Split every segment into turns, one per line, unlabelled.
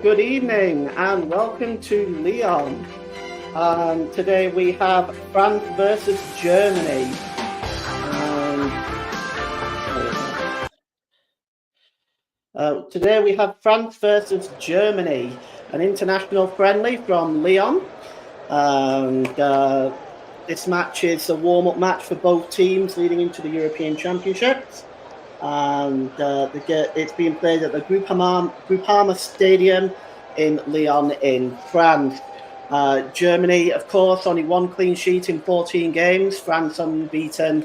good evening and welcome to Lyon. Today we have France versus Germany. Today we have France versus Germany, an international friendly from Lyon. This match is a warm-up match for both teams leading into the European Championships. And it's being played at the Groupama Stadium in Lyon in France. Germany, of course, only one clean sheet in 14 games. France unbeaten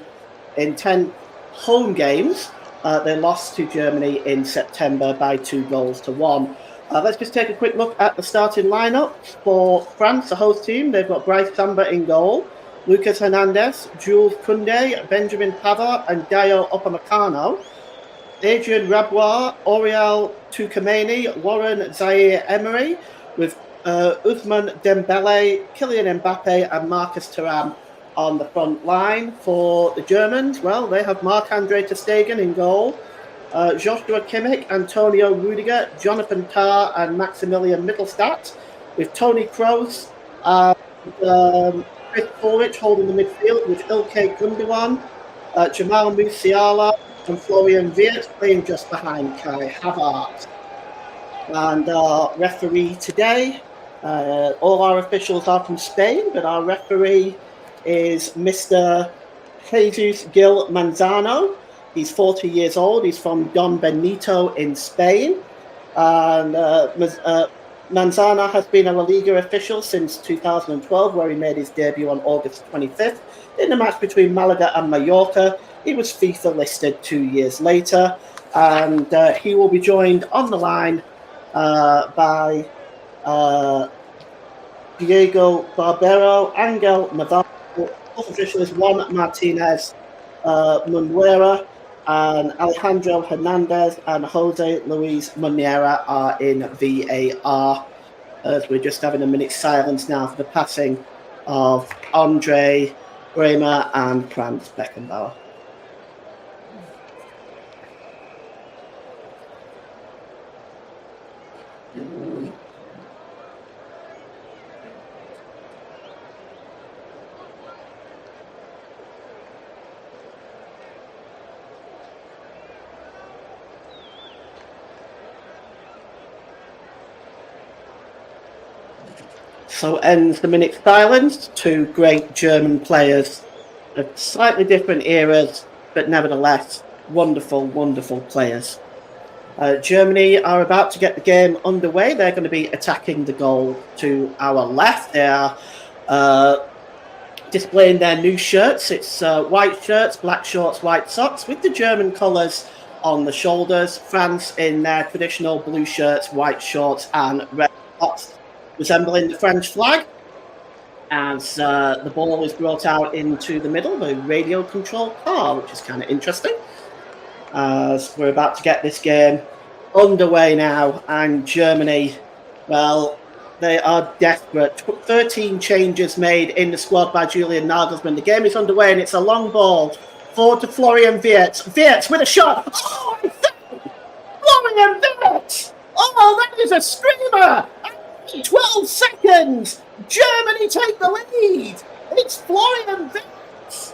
in 10 home games. They lost to Germany in September by 2-1. Let's just take a quick look at the starting lineup for France, the host team. They've got Bryce Samba in goal, Lucas Hernandez, Jules Koundé, Benjamin Pavard, and Dayo Upamecano. Adrien Rabiot, Auriel Tchouameni, Warren Zaïre-Emery, with Ousmane Dembélé, Kylian Mbappe, and Marcus Thuram on the front line. For the Germans, well, they have Marc-Andre ter Stegen in goal, Joshua Kimmich, Antonio Rudiger, Jonathan Tah, and Maximilian Mittelstadt, with Toni Kroos and Chris Ulreich holding the midfield, with Ilkay Gundogan, Jamal Musiala, and Florian Wirtz playing just behind Kai Havertz. And our referee today, all our officials are from Spain, but our referee is Mr. Jesus Gil Manzano. He's 40 years old. He's from Don Benito in Spain. And Manzano has been a La Liga official since 2012, where he made his debut on August 25th in the match between Malaga and Mallorca. He was FIFA listed 2 years later, and he will be joined on the line by Diego Barbero, Angel Navarro, official is Juan Martinez Munera, and Alejandro Hernandez and Jose Luis Munera are in VAR, as we're just having a minute's silence now for the passing of Andre Bremer and Franz Beckenbauer. So ends the minute's silence. Two great German players of slightly different eras, but nevertheless wonderful, wonderful players. Germany are about to get the game underway. They're going to be attacking the goal to our left. They are displaying their new shirts. It's white shirts, black shorts, white socks, with the German colours on the shoulders. France in their traditional blue shirts, white shorts, and red socks, resembling the French flag. As the ball is brought out into the middle of a radio-controlled car, which is kind of interesting. As we're about to get this game underway now, and Germany, well, they are desperate. 13 changes made in the squad by Julian Nagelsmann. The game is underway, and it's a long ball forward to Florian Wirtz. Wirtz with a shot. Oh, Florian Wirtz! Oh, that is a screamer! 12 seconds! Germany take the lead! It's Florian Wirtz!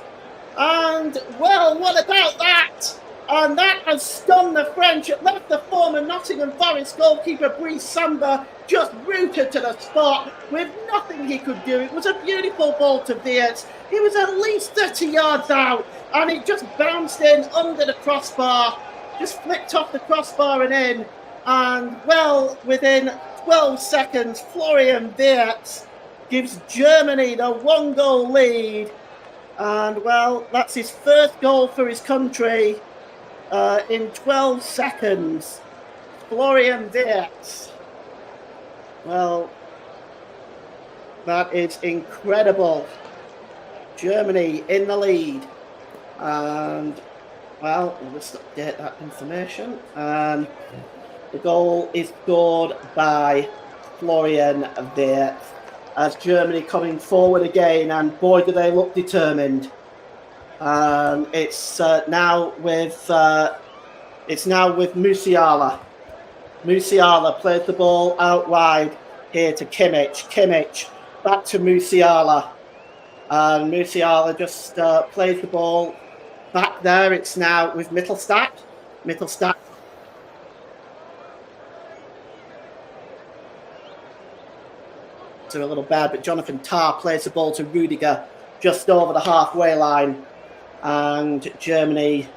And, well, what about that? And that has stunned the French. It left the former Nottingham Forest goalkeeper Bryce Samba just rooted to the spot with nothing he could do. It was a beautiful ball to Wirtz. He was at least 30 yards out, and it just bounced in under the crossbar, just flicked off the crossbar and in. And, well, within 12 seconds, Florian Wirtz gives Germany the 1-goal lead. And, well, that's his first goal for his country in 12 seconds. Florian Wirtz. Well, that is incredible. Germany in the lead. And, well, we'll just update that information. And the goal is scored by Florian Wirtz, as Germany coming forward again, and boy, do they look determined. It's now with Musiala. Musiala plays the ball out wide here to Kimmich. Kimmich back to Musiala. And Musiala just plays the ball back there. It's now with Mittelstadt. Mittelstadt. A little bad, but Jonathan Tah plays the ball to Rudiger just over the halfway line. And Germany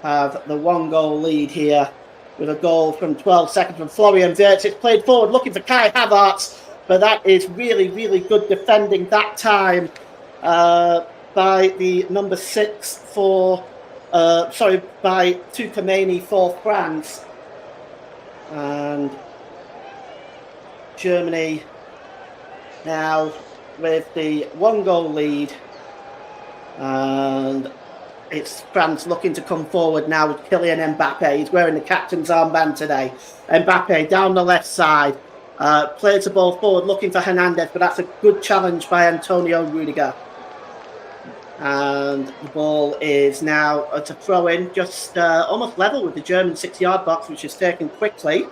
have the 1-goal lead here with a goal from 12 seconds from Florian Wirtz. It's played forward looking for Kai Havertz, but that is really, really good defending that time by the number 6 for, by Tukameni for France. And Germany now with the 1-goal lead. And it's France looking to come forward now with Kylian Mbappe. He's wearing the captain's armband today. Mbappe down the left side. Plays the ball forward looking for Hernandez, but that's a good challenge by Antonio Rudiger. And the ball is now at a throw-in, just almost level with the German 6-yard box, which is taken quickly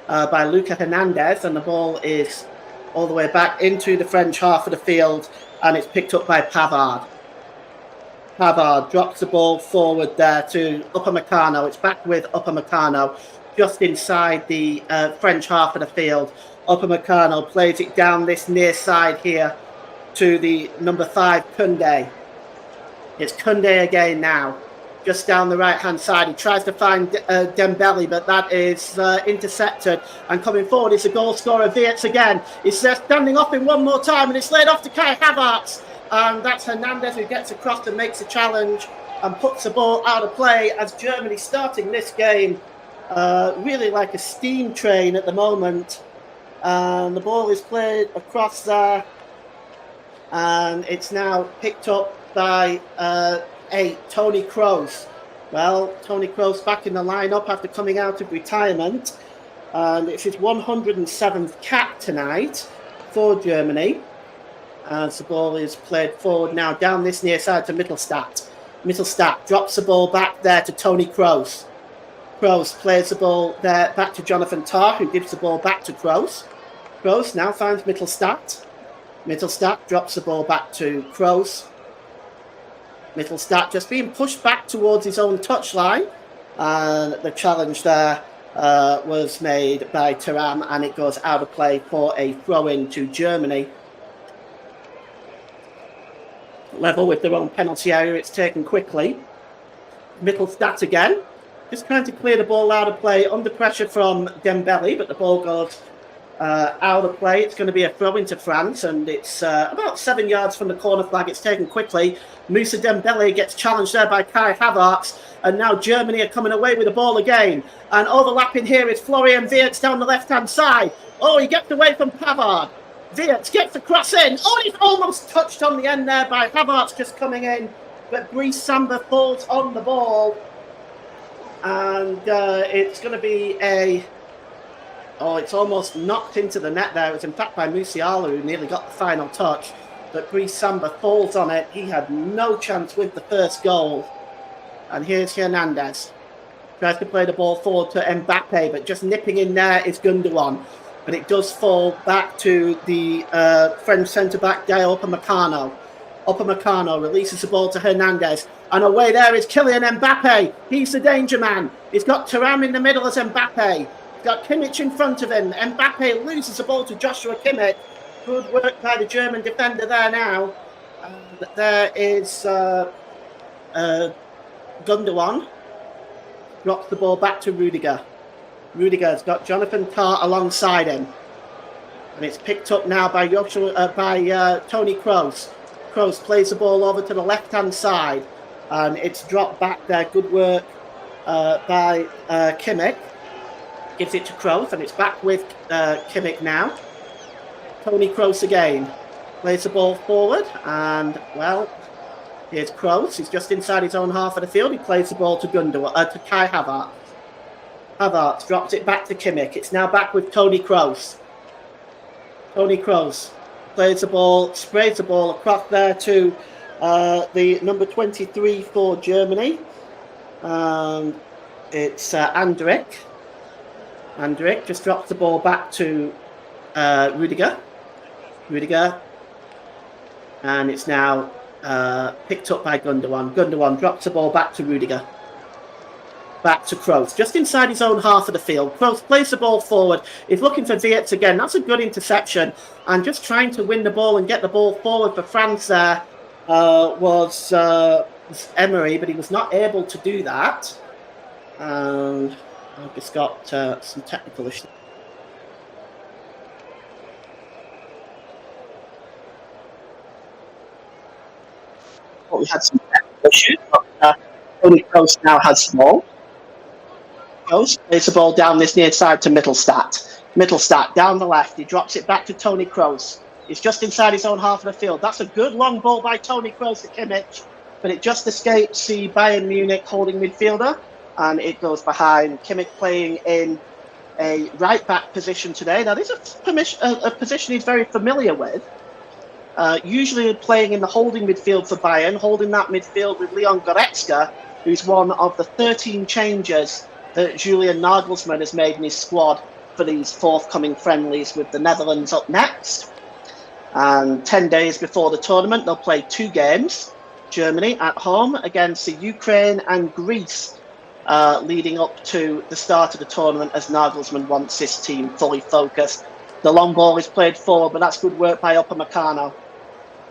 by Luca Hernandez. And the ball is all the way back into the French half of the field, and it's picked up by Pavard. Pavard drops the ball forward there to Upamecano. It's back with Upamecano just inside the French half of the field. Upamecano plays it down this near side here to the number 5, Koundé. It's Koundé again now, just down the right-hand side. He tries to find Dembele, but that is intercepted. And coming forward is the goal scorer, Wirtz again. He's standing off in one more time, and it's laid off to Kai Havertz. And that's Hernandez who gets across and makes a challenge and puts the ball out of play, as Germany starting this game really like a steam train at the moment. And the ball is played across there, and it's now picked up by 8, Toni Kroos. Well, Toni Kroos back in the lineup after coming out of retirement. And it's his 107th cap tonight for Germany. As the ball is played forward now down this near side to Mittelstadt. Mittelstadt drops the ball back there to Toni Kroos. Kroos plays the ball there back to Jonathan Tah, who gives the ball back to Kroos. Kroos now finds Mittelstadt. Mittelstadt drops the ball back to Kroos. Mittelstadt just being pushed back towards his own touchline. And the challenge there was made by Thuram, and it goes out of play for a throw-in to Germany. Level with their own penalty area. It's taken quickly. Mittelstadt again, just trying to clear the ball out of play under pressure from Dembele, but the ball goes out of play. It's going to be a throw into France, and it's about 7 yards from the corner flag. It's taken quickly. Moussa Dembele gets challenged there by Kai Havertz, and now Germany are coming away with the ball again. And overlapping here is Florian Wirtz down the left-hand side. Oh, he gets away from Pavard. Wirtz gets the cross in. Oh, he's almost touched on the end there by Havertz just coming in. But Brice Samba falls on the ball. And it's going to be a... Oh, it's almost knocked into the net there. It was in fact by Musiala who nearly got the final touch. But Brice Samba falls on it. He had no chance with the first goal. And here's Hernandez. Tries to play the ball forward to Mbappe, but just nipping in there is Gundogan. But it does fall back to the French centre-back, Dayot Upamecano. Upamecano releases the ball to Hernandez. And away there is Kylian Mbappe. He's the danger man. He's got Thuram in the middle as Mbappe. He's got Kimmich in front of him. Mbappe loses the ball to Joshua Kimmich. Good work by the German defender there now. And there is Gundogan. Drops the ball back to Rudiger. Rudiger's got Jonathan Tah alongside him. And it's picked up now by Toni Kroos. Kroos plays the ball over to the left-hand side. And it's dropped back there. Good work by Kimmich. Gives it to Kroos, and it's back with Kimmich now. Toni Kroos again. Plays the ball forward, and, well, here's Kroos. He's just inside his own half of the field. He plays the ball to to Kai Havertz. Havertz drops it back to Kimmich. It's now back with Toni Kroos. Toni Kroos plays the ball, sprays the ball across there to the number 23 for Germany. It's Andrich. Andrik just drops the ball back to Rudiger. And it's now picked up by Gundogan. Gundogan drops the ball back to Rudiger. Back to Kroos, just inside his own half of the field. Kroos plays the ball forward. He's looking for Wirtz again. That's a good interception. And just trying to win the ball and get the ball forward for France there was Emery, but he was not able to do that. And I've just got some technical issues. We had some technical issues, but Toni Kroos now has the ball. Kroos plays the ball down this near side to Mittelstadt. Mittelstadt down the left. He drops it back to Toni Kroos. He's just inside his own half of the field. That's a good long ball by Toni Kroos to Kimmich, but it just escapes the Bayern Munich holding midfielder, and it goes behind. Kimmich playing in a right-back position today. That is a position he's very familiar with. Usually playing in the holding midfield for Bayern, holding that midfield with Leon Goretzka, who's one of the 13 changes that Julian Nagelsmann has made in his squad for these forthcoming friendlies with the Netherlands up next. And 10 days before the tournament, they'll play 2 games. Germany at home against the Ukraine and Greece, leading up to the start of the tournament as Nagelsmann wants this team fully focused. The long ball is played forward, but that's good work by Upamecano.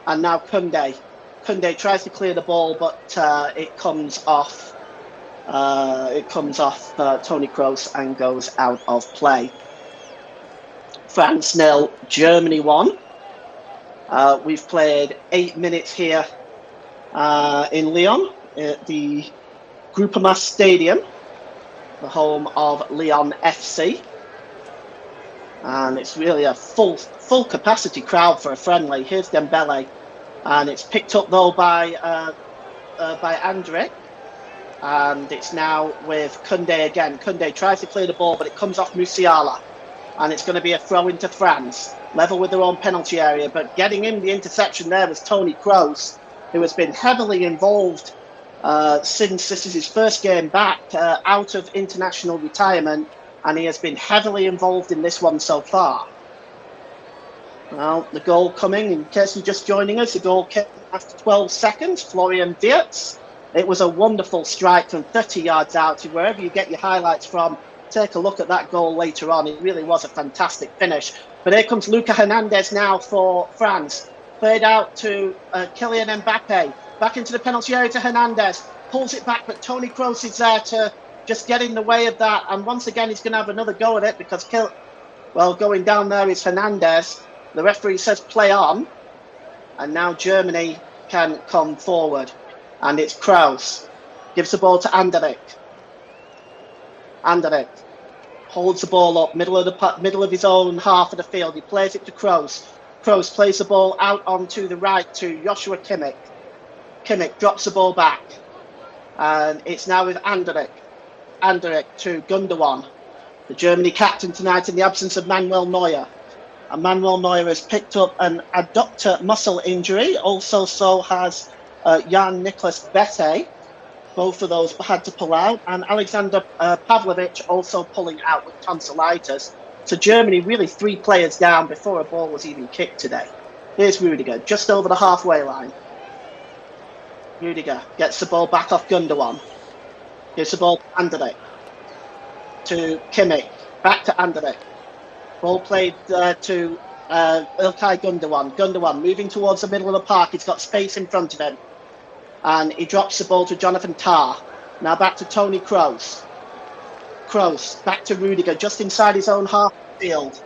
And now Koundé. Koundé tries to clear the ball, but it comes off. Toni Kroos and goes out of play. France 0, Germany 1. We've played 8 minutes here in Lyon at the Groupama Stadium, the home of Lyon FC. And it's really a full capacity crowd for a friendly. Here's Dembele, and it's picked up though by Andrik, and it's now with Koundé again. Koundé tries to clear the ball, but it comes off Musiala, and it's going to be a throw into France, level with their own penalty area. But getting him the interception there was Toni Kroos, who has been heavily involved since this is his first game back out of international retirement. And he has been heavily involved in this one so far. Well, the goal coming, in case you're just joining us, the goal came after 12 seconds, Florian Wirtz. It was a wonderful strike from 30 yards out. Wherever you get your highlights from, take a look at that goal later on. It really was a fantastic finish. But here comes Luka Hernandez now for France. Played out to Kylian Mbappe. Back into the penalty area to Hernandez. Pulls it back, but Toni Kroos is there to just get in the way of that, and once again he's going to have another go at it because going down there is Hernandez. The referee says play on, and now Germany can come forward, and it's Kroos. Gives the ball to Anderlecht. Anderlecht holds the ball up, middle of his own half of the field. He plays it to Kroos. Kroos plays the ball out onto the right to Joshua Kimmich. Kimmich drops the ball back, and it's now with Anderlecht. Anderlecht to Gundogan, the Germany captain tonight in the absence of Manuel Neuer. And Manuel Neuer has picked up an adductor muscle injury. Also, so has Jan-Niklas Bette. Both of those had to pull out. And Alexander Pavlovic also pulling out with tonsillitis. So Germany really 3 players down before a ball was even kicked today. Here's Rudiger, just over the halfway line. Rudiger gets the ball back off Gundogan. Gives the ball to Anderlecht, to Kimmich, back to Anderlecht. Ball played to Ilkay Gundogan. Gundogan moving towards the middle of the park. He's got space in front of him. And he drops the ball to Jonathan Tah. Now back to Toni Kroos. Kroos, back to Rudiger, just inside his own half field.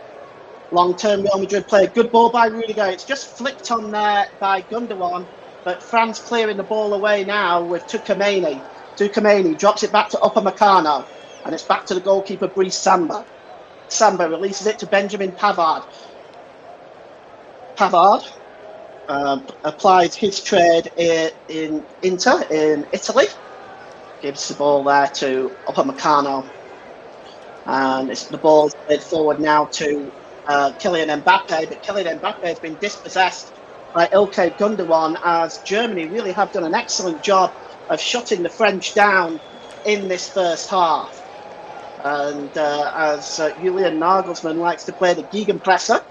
Long-term Real Madrid player. Good ball by Rudiger. It's just flicked on there by Gundogan. But France clearing the ball away now with Tchouaméni. Tchouaméni drops it back to Upamecano, and it's back to the goalkeeper Brice Samba. Samba releases it to Benjamin Pavard. Pavard applies his trade in Inter in Italy. Gives the ball there to Upamecano, and the ball is played forward now to Kylian Mbappe. But Kylian Mbappe has been dispossessed by Ilkay Gundogan, as Germany really have done an excellent job of shutting the French down in this first half. And as Julian Nagelsmann likes to play the Gegenpresser,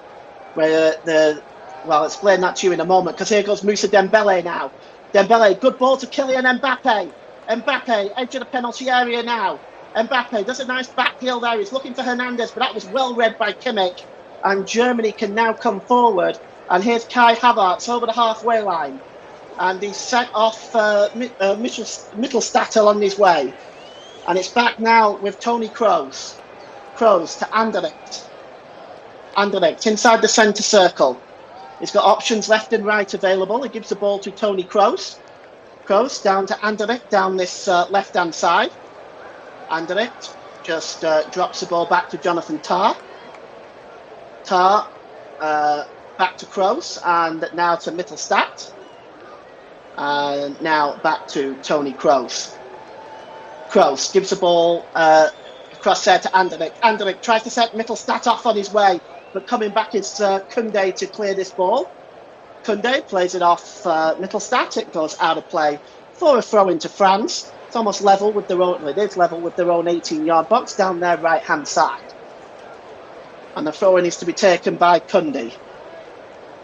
where I'll explain that to you in a moment, because here goes Moussa Dembele now. Dembele, good ball to Kylian Mbappe. Mbappe, edge of the penalty area now. Mbappe does a nice back heel there. He's looking for Hernandez, but that was well read by Kimmich. And Germany can now come forward. And here's Kai Havertz over the halfway line. And he's sent off Mittelstadt on his way. And it's back now with Toni Kroos. Kroos to Anderlecht. Anderlecht inside the centre circle. He's got options left and right available. He gives the ball to Toni Kroos. Kroos down to Anderlecht down this left-hand side. Anderlecht just drops the ball back to Jonathan Tah. Tah back to Kroos, and now to Mittelstadt. And now back to Toni Kroos. Kroos gives the ball across there to Anderlecht. Anderlecht tries to set Mittelstadt off on his way, but coming back is Koundé to clear this ball. Koundé plays it off Mittelstadt. It goes out of play for a throw into France. It's almost level with their own. It is level with their own 18-yard box down their right-hand side. And the throw-in is to be taken by Koundé.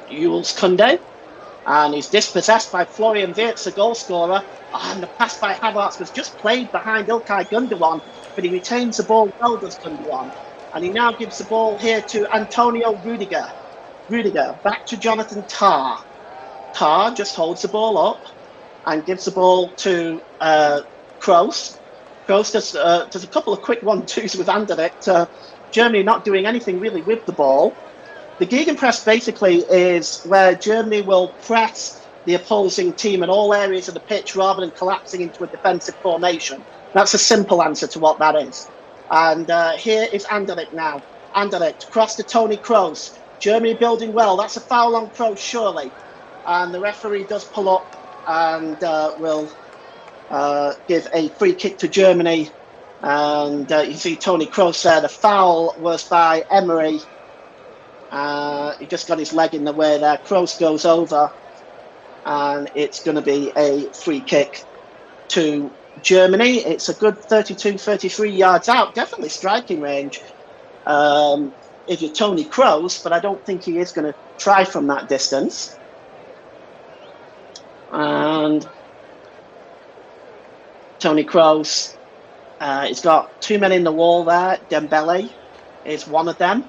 Jules Koundé. And he's dispossessed by Florian Wirtz, the goal scorer. And the pass by Havertz was just played behind İlkay Gündoğan, but he retains the ball well, does Gündoğan. And he now gives the ball here to Antonio Rudiger. Rudiger back to Jonathan Tah. Tah just holds the ball up and gives the ball to Kroos. Kroos does a couple of quick 1-2s with Anderlecht. Germany not doing anything really with the ball. The Gegenpress basically is where Germany will press the opposing team in all areas of the pitch rather than collapsing into a defensive formation. That's a simple answer to what that is. And here is Anderlecht now. Anderlecht cross to Toni Kroos. Germany building well. That's a foul on Kroos, surely. And the referee does pull up and will give a free kick to Germany. And you see Toni Kroos there. The foul was by Emery. He just got his leg in the way there. Kroos goes over. And it's going to be a free kick to Germany. It's a good 32, 33 yards out. Definitely striking range if you're Toni Kroos, but I don't think he is going to try from that distance. And Toni Kroos, he's got two men in the wall there. Dembele is one of them.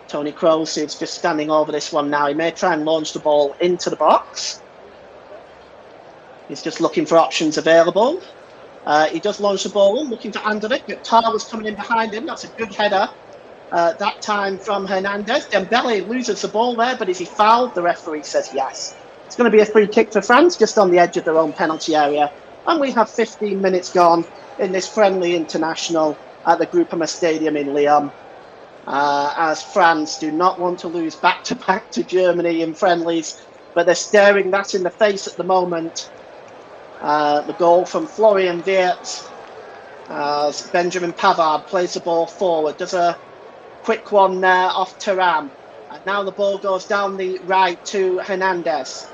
Toni Kroos is just standing over this one now. He may try and launch the ball into the box. He's just looking for options available. He does launch the ball, looking to Anderlecht, but Tah was coming in behind him. That's a good header. That time from Hernandez. Dembele loses the ball there, but is he fouled? The referee says yes. It's going to be a free kick for France, just on the edge of their own penalty area. And we have 15 minutes gone in this friendly international at the Groupama Stadium in Lyon. As France do not want to lose back-to-back to Germany in friendlies, but they're staring that in the face at the moment. The goal from Florian Wirtz as Benjamin Pavard plays the ball forward, does a quick one there off Thuram, and now the ball goes down the right to Hernandez.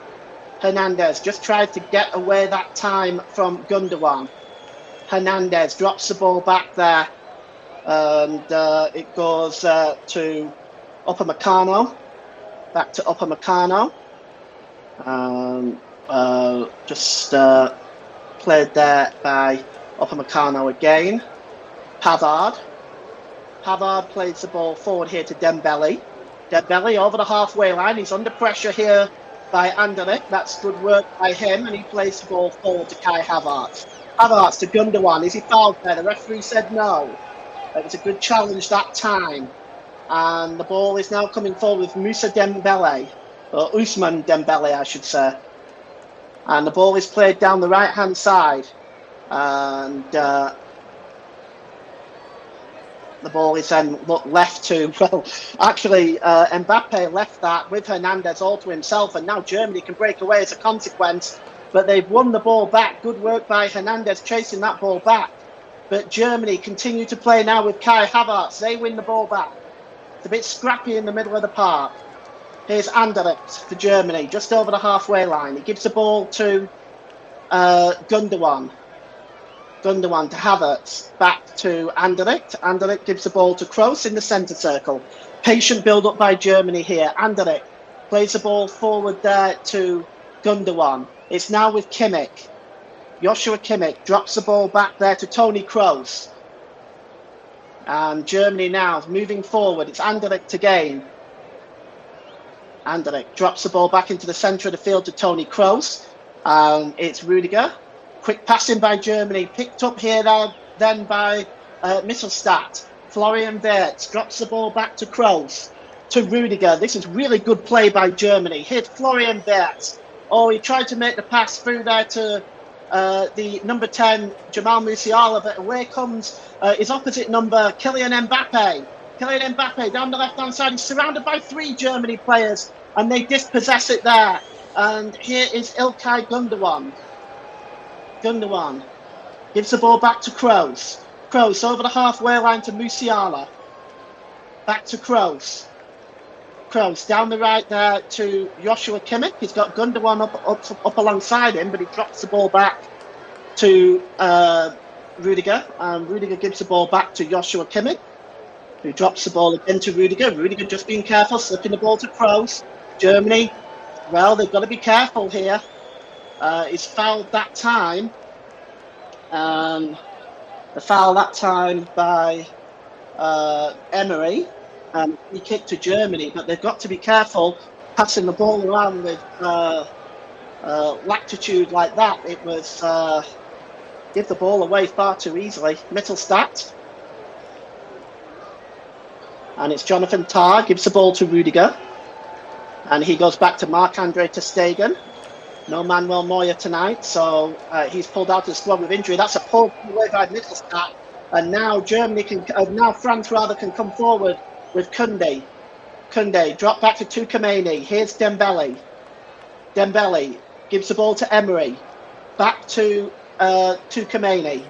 Hernandez just tried to get away that time from Gündoğan. Hernandez drops the ball back there, and it goes to Upamecano, back to Upamecano. Just played there by Upamecano again. Pavard plays the ball forward here to Dembele. Dembele over the halfway line. He's under pressure here by Anderlecht. That's good work by him, and he plays the ball forward to Kai Havertz. Havertz to Gündoğan. Is he fouled there? The referee said no. It was a good challenge that time. And the ball is now coming forward with Moussa Dembele, or Ousmane Dembele, I should say. And the ball is played down the right-hand side. And the ball is then left to, well, actually, Mbappe left that with Hernandez all to himself, and now Germany can break away as a consequence. But they've won the ball back. Good work by Hernandez chasing that ball back. But Germany continue to play now with Kai Havertz. They win the ball back. It's a bit scrappy in the middle of the park. Here's Anderlecht for Germany, just over the halfway line. He gives the ball to Gündoğan. Gundogan to Havertz, back to Anderlecht. Anderlecht gives the ball to Kroos in the centre circle. Patient build-up by Germany here. Anderlecht plays the ball forward there to Gundogan. It's now with Kimmich. Joshua Kimmich drops the ball back there to Toni Kroos. And Germany now moving forward. It's Anderlecht again. Anderlecht drops the ball back into the centre of the field to Toni Kroos. It's Rudiger. Quick passing by Germany. Picked up here now, then by Mittelstadt. Florian Wirtz drops the ball back to Kroos. To Rudiger. This is really good play by Germany. Hit Florian Wirtz. Oh, he tried to make the pass through there to the number 10, Jamal Musiala, but away comes his opposite number, Kylian Mbappe. Kylian Mbappe down the left-hand side. He's surrounded by 3 Germany players, and they dispossess it there. And here is Ilkay Gundogan. Gundogan gives the ball back to Kroos. Kroos over the halfway line to Musiala. Back to Kroos. Kroos down the right there to Joshua Kimmich. He's got Gundogan up alongside him, but he drops the ball back to Rudiger. And Rudiger gives the ball back to Joshua Kimmich, who drops the ball again to Rudiger. Rudiger just being careful, slipping the ball to Kroos. Germany, well, they've got to be careful here. He's fouled that time. The foul that time by Emery. He kicked to Germany, but they've got to be careful passing the ball around with latitude like that. It was give the ball away far too easily. Mittelstadt. And it's Jonathan Tah, gives the ball to Rudiger. And he goes back to Marc-Andre ter Stegen. No Manuel Neuer tonight, so he's pulled out of the squad with injury. That's a pull away by Mittelstadt. And now Germany now France rather can come forward with Koundé. Koundé drop back to Tchouaméni. Here's Dembele. Dembele gives the ball to Emery. Back to Tchouaméni.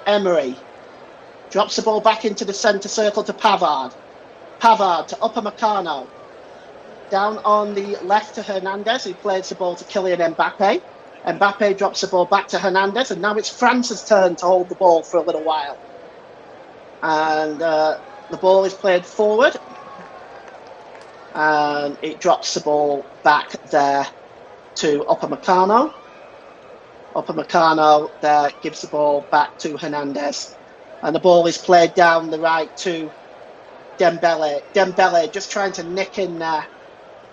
Emery drops the ball back into the centre circle to Pavard. Pavard to Upamecano. Down on the left to Hernandez, who plays the ball to Kylian Mbappe. Mbappe drops the ball back to Hernandez, and now it's France's turn to hold the ball for a little while. And the ball is played forward, and it drops the ball back there to Upamecano. Upamecano there gives the ball back to Hernandez, and the ball is played down the right to Dembele. Dembele just trying to nick in there.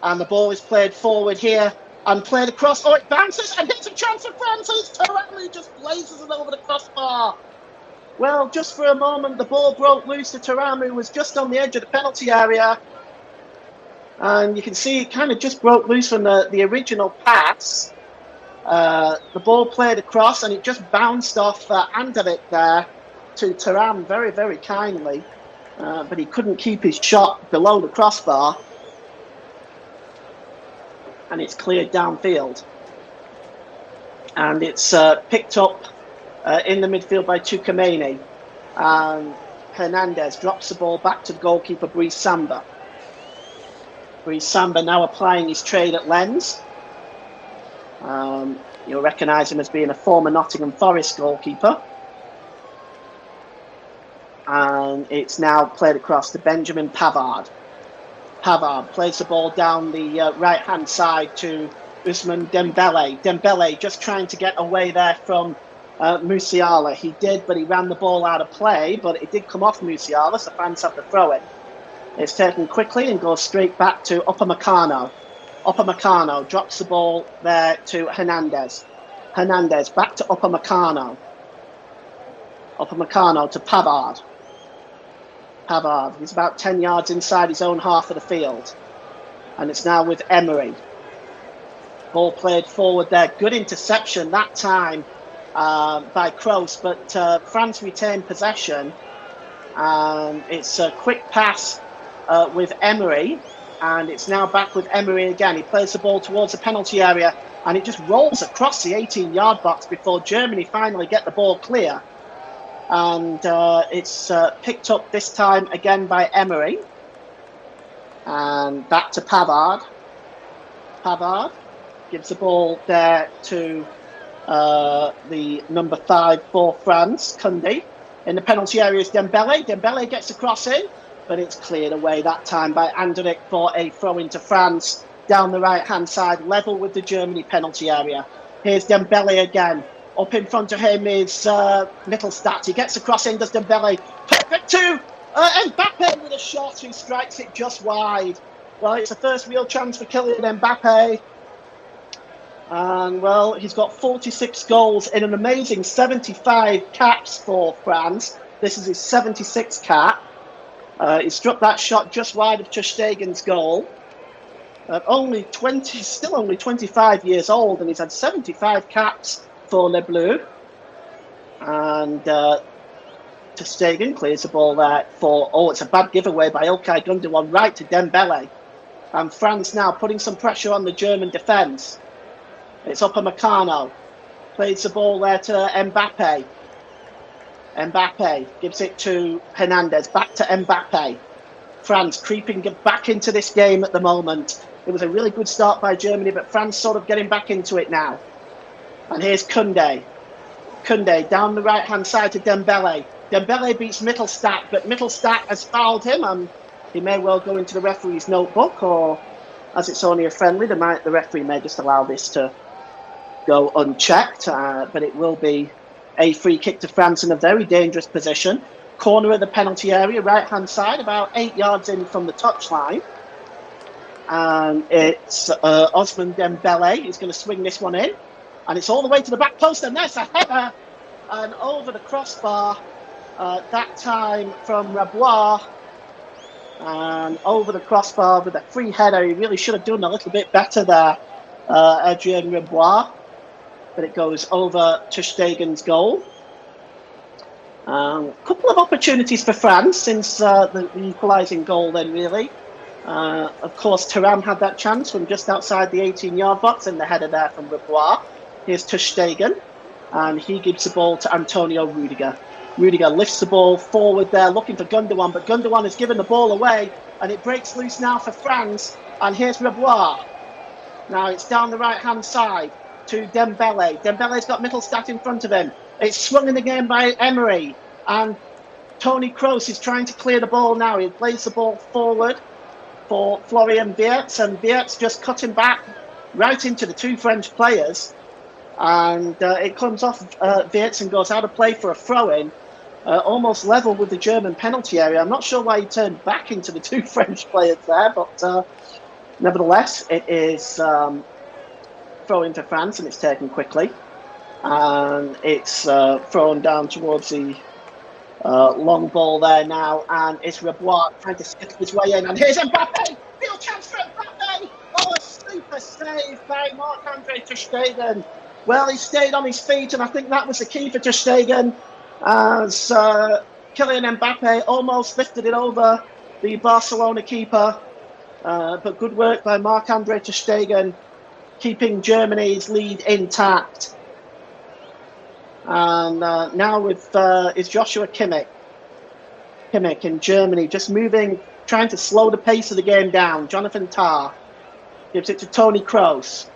And the ball is played forward here and played across. Oh, it bounces and hits a chance for France. Thuram just blazes it over the crossbar. Well, just for a moment, the ball broke loose to Thuram, who was just on the edge of the penalty area. And you can see it kind of just broke loose from the original pass. The ball played across and it just bounced off Anderlecht there to Thuram very, very kindly. But he couldn't keep his shot below the crossbar. And it's cleared downfield. And it's picked up in the midfield by Tchouaméni. And Hernandez drops the ball back to the goalkeeper, Brice Samba. Brice Samba now applying his trade at Lens. You'll recognise him as being a former Nottingham Forest goalkeeper. And it's now played across to Benjamin Pavard. Pavard plays the ball down the right-hand side to Ousmane Dembele. Dembele just trying to get away there from Musiala. He did, but he ran the ball out of play, but it did come off Musiala, so France have to throw it. It's taken quickly and goes straight back to Upamecano. Upamecano drops the ball there to Hernandez. Hernandez back to Upamecano. Upamecano to Pavard. Pavard, he's about 10 yards inside his own half of the field. And it's now with Emery. Ball played forward there. Good interception that time by Kroos, but France retained possession. It's a quick pass with Emery, and it's now back with Emery again. He plays the ball towards the penalty area, and it just rolls across the 18-yard box before Germany finally get the ball clear. And it's picked up this time again by Emery. And back to Pavard. Pavard gives the ball there to the number 5 for France, Kunde. In the penalty area is Dembele. Dembele gets a cross in, but it's cleared away that time by Anderlecht for a throw into France down the right-hand side, level with the Germany penalty area. Here's Dembele again. Up in front of him is Mittelstadt. He gets a cross in, does Dembele. Perfect to Mbappe with a shot who strikes it just wide. Well, it's the first real chance for Kylian Mbappe. And, well, he's got 46 goals in an amazing 75 caps for France. This is his 76th cap. He struck that shot just wide of ter Stegen's goal. Still only 25 years old, and he's had 75 caps for Les Bleus. And ter Stegen clears the ball there for, it's a bad giveaway by Ilkay Gundogan right to Dembele. And France now putting some pressure on the German defence. It's Upamecano. Plays the ball there to Mbappe. Mbappe gives it to Hernandez. Back to Mbappe. France creeping back into this game at the moment. It was a really good start by Germany, but France sort of getting back into it now. And here's Kunde. Kunde down the right-hand side to Dembele. Dembele beats Mittelstadt, but Mittelstadt has fouled him, and he may well go into the referee's notebook, or as it's only a friendly, the referee may just allow this to go unchecked, but it will be a free kick to France in a very dangerous position. Corner of the penalty area, right-hand side, about 8 yards in from the touchline. And it's Ousmane Dembele. He's going to swing this one in. And it's all the way to the back post, and there's a header. And over the crossbar, that time from Rabois. And over the crossbar with a free header. He really should have done a little bit better there, Adrien Rabois. But it goes over ter Stegen's goal. A couple of opportunities for France since the equalising goal then, really. Of course, Thuram had that chance from just outside the 18-yard box, and the header there from Rabois. Here's ter Stegen, and he gives the ball to Antonio Rudiger. Rudiger lifts the ball forward there, looking for Gundogan, but Gundogan has given the ball away, and it breaks loose now for France. And here's Rabois. Now it's down the right-hand side to Dembele. Dembele's got Mittelstadt in front of him. It's swung in the game by Emery, and Toni Kroos is trying to clear the ball now. He plays the ball forward for Florian Wirtz, and Wirtz just cutting back right into the 2 French players, and it comes off Wirtz and goes out of play for a throw-in, almost level with the German penalty area. I'm not sure why he turned back into the 2 French players there, but nevertheless, it is throw-in for France, and it's taken quickly, and it's thrown down towards the long ball there now, and it's Rabois trying to skittle his way in, and here's Mbappe! Real chance for Mbappe! Oh, a super save by Marc-Andre ter Stegen. Well, he stayed on his feet, and I think that was the key for ter Stegen, as Kylian Mbappe almost lifted it over the Barcelona keeper, but good work by Marc-Andre ter Stegen, keeping Germany's lead intact. And now with is Joshua Kimmich. Kimmich in Germany, just moving, trying to slow the pace of the game down. Jonathan Tah gives it to Toni Kroos.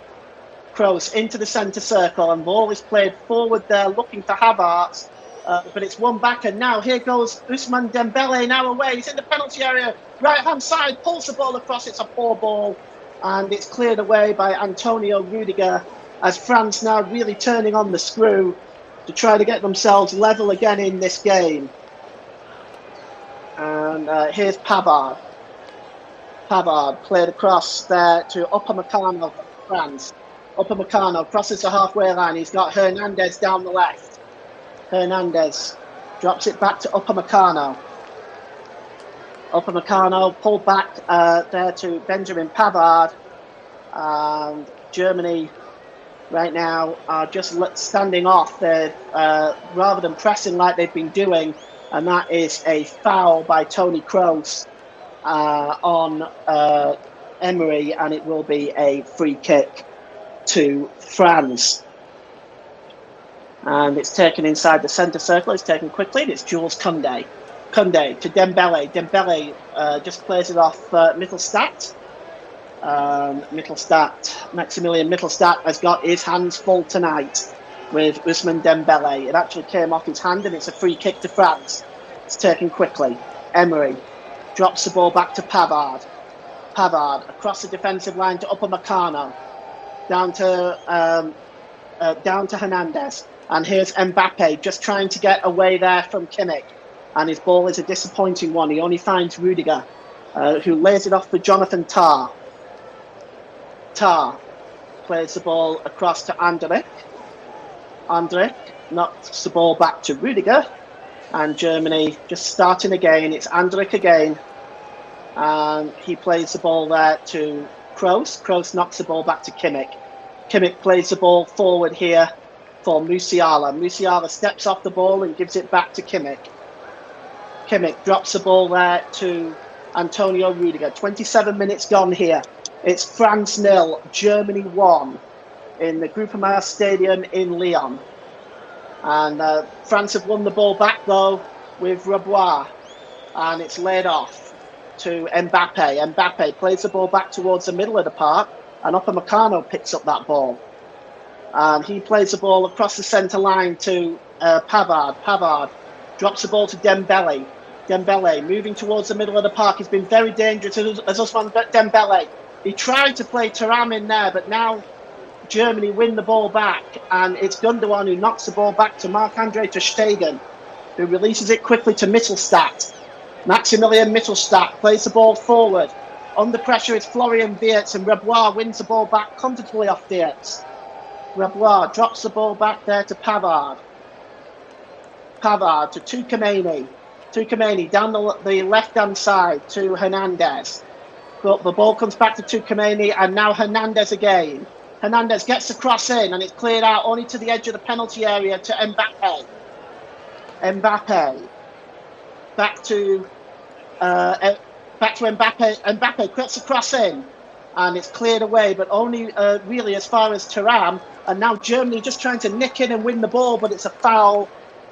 Kroos into the centre circle, and ball is played forward there, looking for Havertz. But it's one back, and now here goes Ousmane Dembele now away. He's in the penalty area, right-hand side, pulls the ball across. It's a poor ball, and it's cleared away by Antonio Rudiger, as France now really turning on the screw to try to get themselves level again in this game. And here's Pavard. Pavard played across there to Upamecano for France. Upamecano crosses the halfway line. He's got Hernandez down the left. Hernandez drops it back to Upamecano. Upamecano pulled back there to Benjamin Pavard. And Germany right now are just standing off. They're rather than pressing like they've been doing, and that is a foul by Toni Kroos on Emery, and it will be a free kick to France. And it's taken inside the centre circle. It's taken quickly, and it's Jules Koundé. Koundé to Dembele. Dembele just plays it off Mittelstadt. Maximilian Mittelstadt has got his hands full tonight. with Ousmane Dembele. It actually came off his hand, and it's a free kick to France. It's taken quickly. Emery drops the ball back to Pavard. Pavard across the defensive line to Upamecano. Down to Hernandez. And here's Mbappe just trying to get away there from Kimmich. And his ball is a disappointing one. He only finds Rudiger, who lays it off for Jonathan Tah. Tah plays the ball across to Andrich. Andrich knocks the ball back to Rudiger. And Germany just starting again. It's Andrich again. And he plays the ball there to Kroos. Kroos knocks the ball back to Kimmich. Kimmich plays the ball forward here for Musiala. Musiala steps off the ball and gives it back to Kimmich. Kimmich drops the ball there to Antonio Rudiger. 27 minutes gone here. It's France 0, Germany 1 in the Groupama Stadium in Lyon. And France have won the ball back though with Rabois. And it's laid off to Mbappe. Mbappe plays the ball back towards the middle of the park. And Upamecano picks up that ball. And he plays the ball across the centre line to Pavard. Pavard drops the ball to Dembele. Dembele moving towards the middle of the park. He's been very dangerous as Ousmane Dembele. He tried to play Thuram in there, but now Germany win the ball back. And it's Gundogan who knocks the ball back to Marc-Andre ter Stegen, who releases it quickly to Mittelstadt. Maximilian Mittelstadt plays the ball forward. Under pressure is Florian Wirtz, and Rabois wins the ball back comfortably off Wirtz. Rabois drops the ball back there to Pavard. Pavard to Tchouaméni. Tchouaméni down the left-hand side to Hernandez. But the ball comes back to Tchouaméni, and now Hernandez again. Hernandez gets the cross in, and it's cleared out only to the edge of the penalty area to Mbappe. Mbappe. Back to Mbappe. Mbappe cuts the cross in, and it's cleared away, but only really as far as Thuram. And now Germany just trying to nick in and win the ball, but it's a foul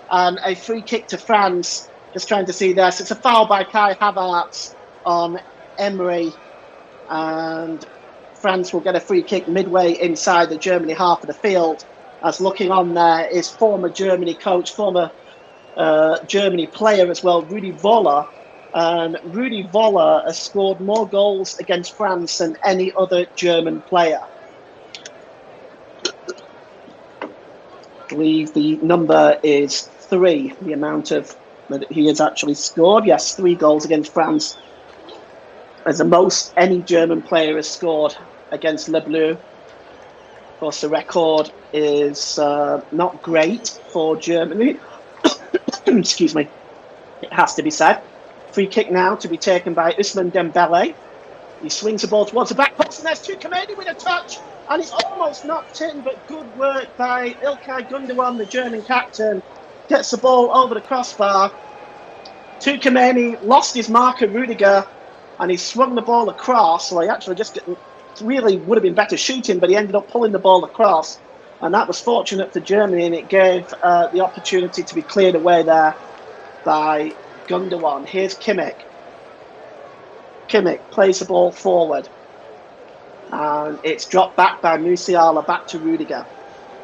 and a free kick to France. Just trying to see this. It's a foul by Kai Havertz on Emery, and France will get a free kick midway inside the Germany half of the field. As looking on there is former Germany coach, former Germany player as well, Rudi Völler. And Rudi Völler has scored more goals against France than any other German player. I believe the number is 3, the amount of that he has actually scored. Yes, 3 goals against France. As the most any German player has scored against Le Bleu. Of course, the record is not great for Germany. Excuse me. It has to be said. Free kick now to be taken by Ousmane Dembele. He swings the ball towards the back post, and there's Tchouaméni with a touch, and it's almost knocked in, but good work by Ilkay Gundogan, the German captain. Gets the ball over the crossbar. Tchouaméni lost his marker, Rudiger, and he swung the ball across. So he actually really would have been better shooting, but he ended up pulling the ball across. And that was fortunate for Germany, and it gave the opportunity to be cleared away there by Gundogan. Here's Kimmich. Kimmich plays the ball forward. And it's dropped back by Musiala, back to Rudiger.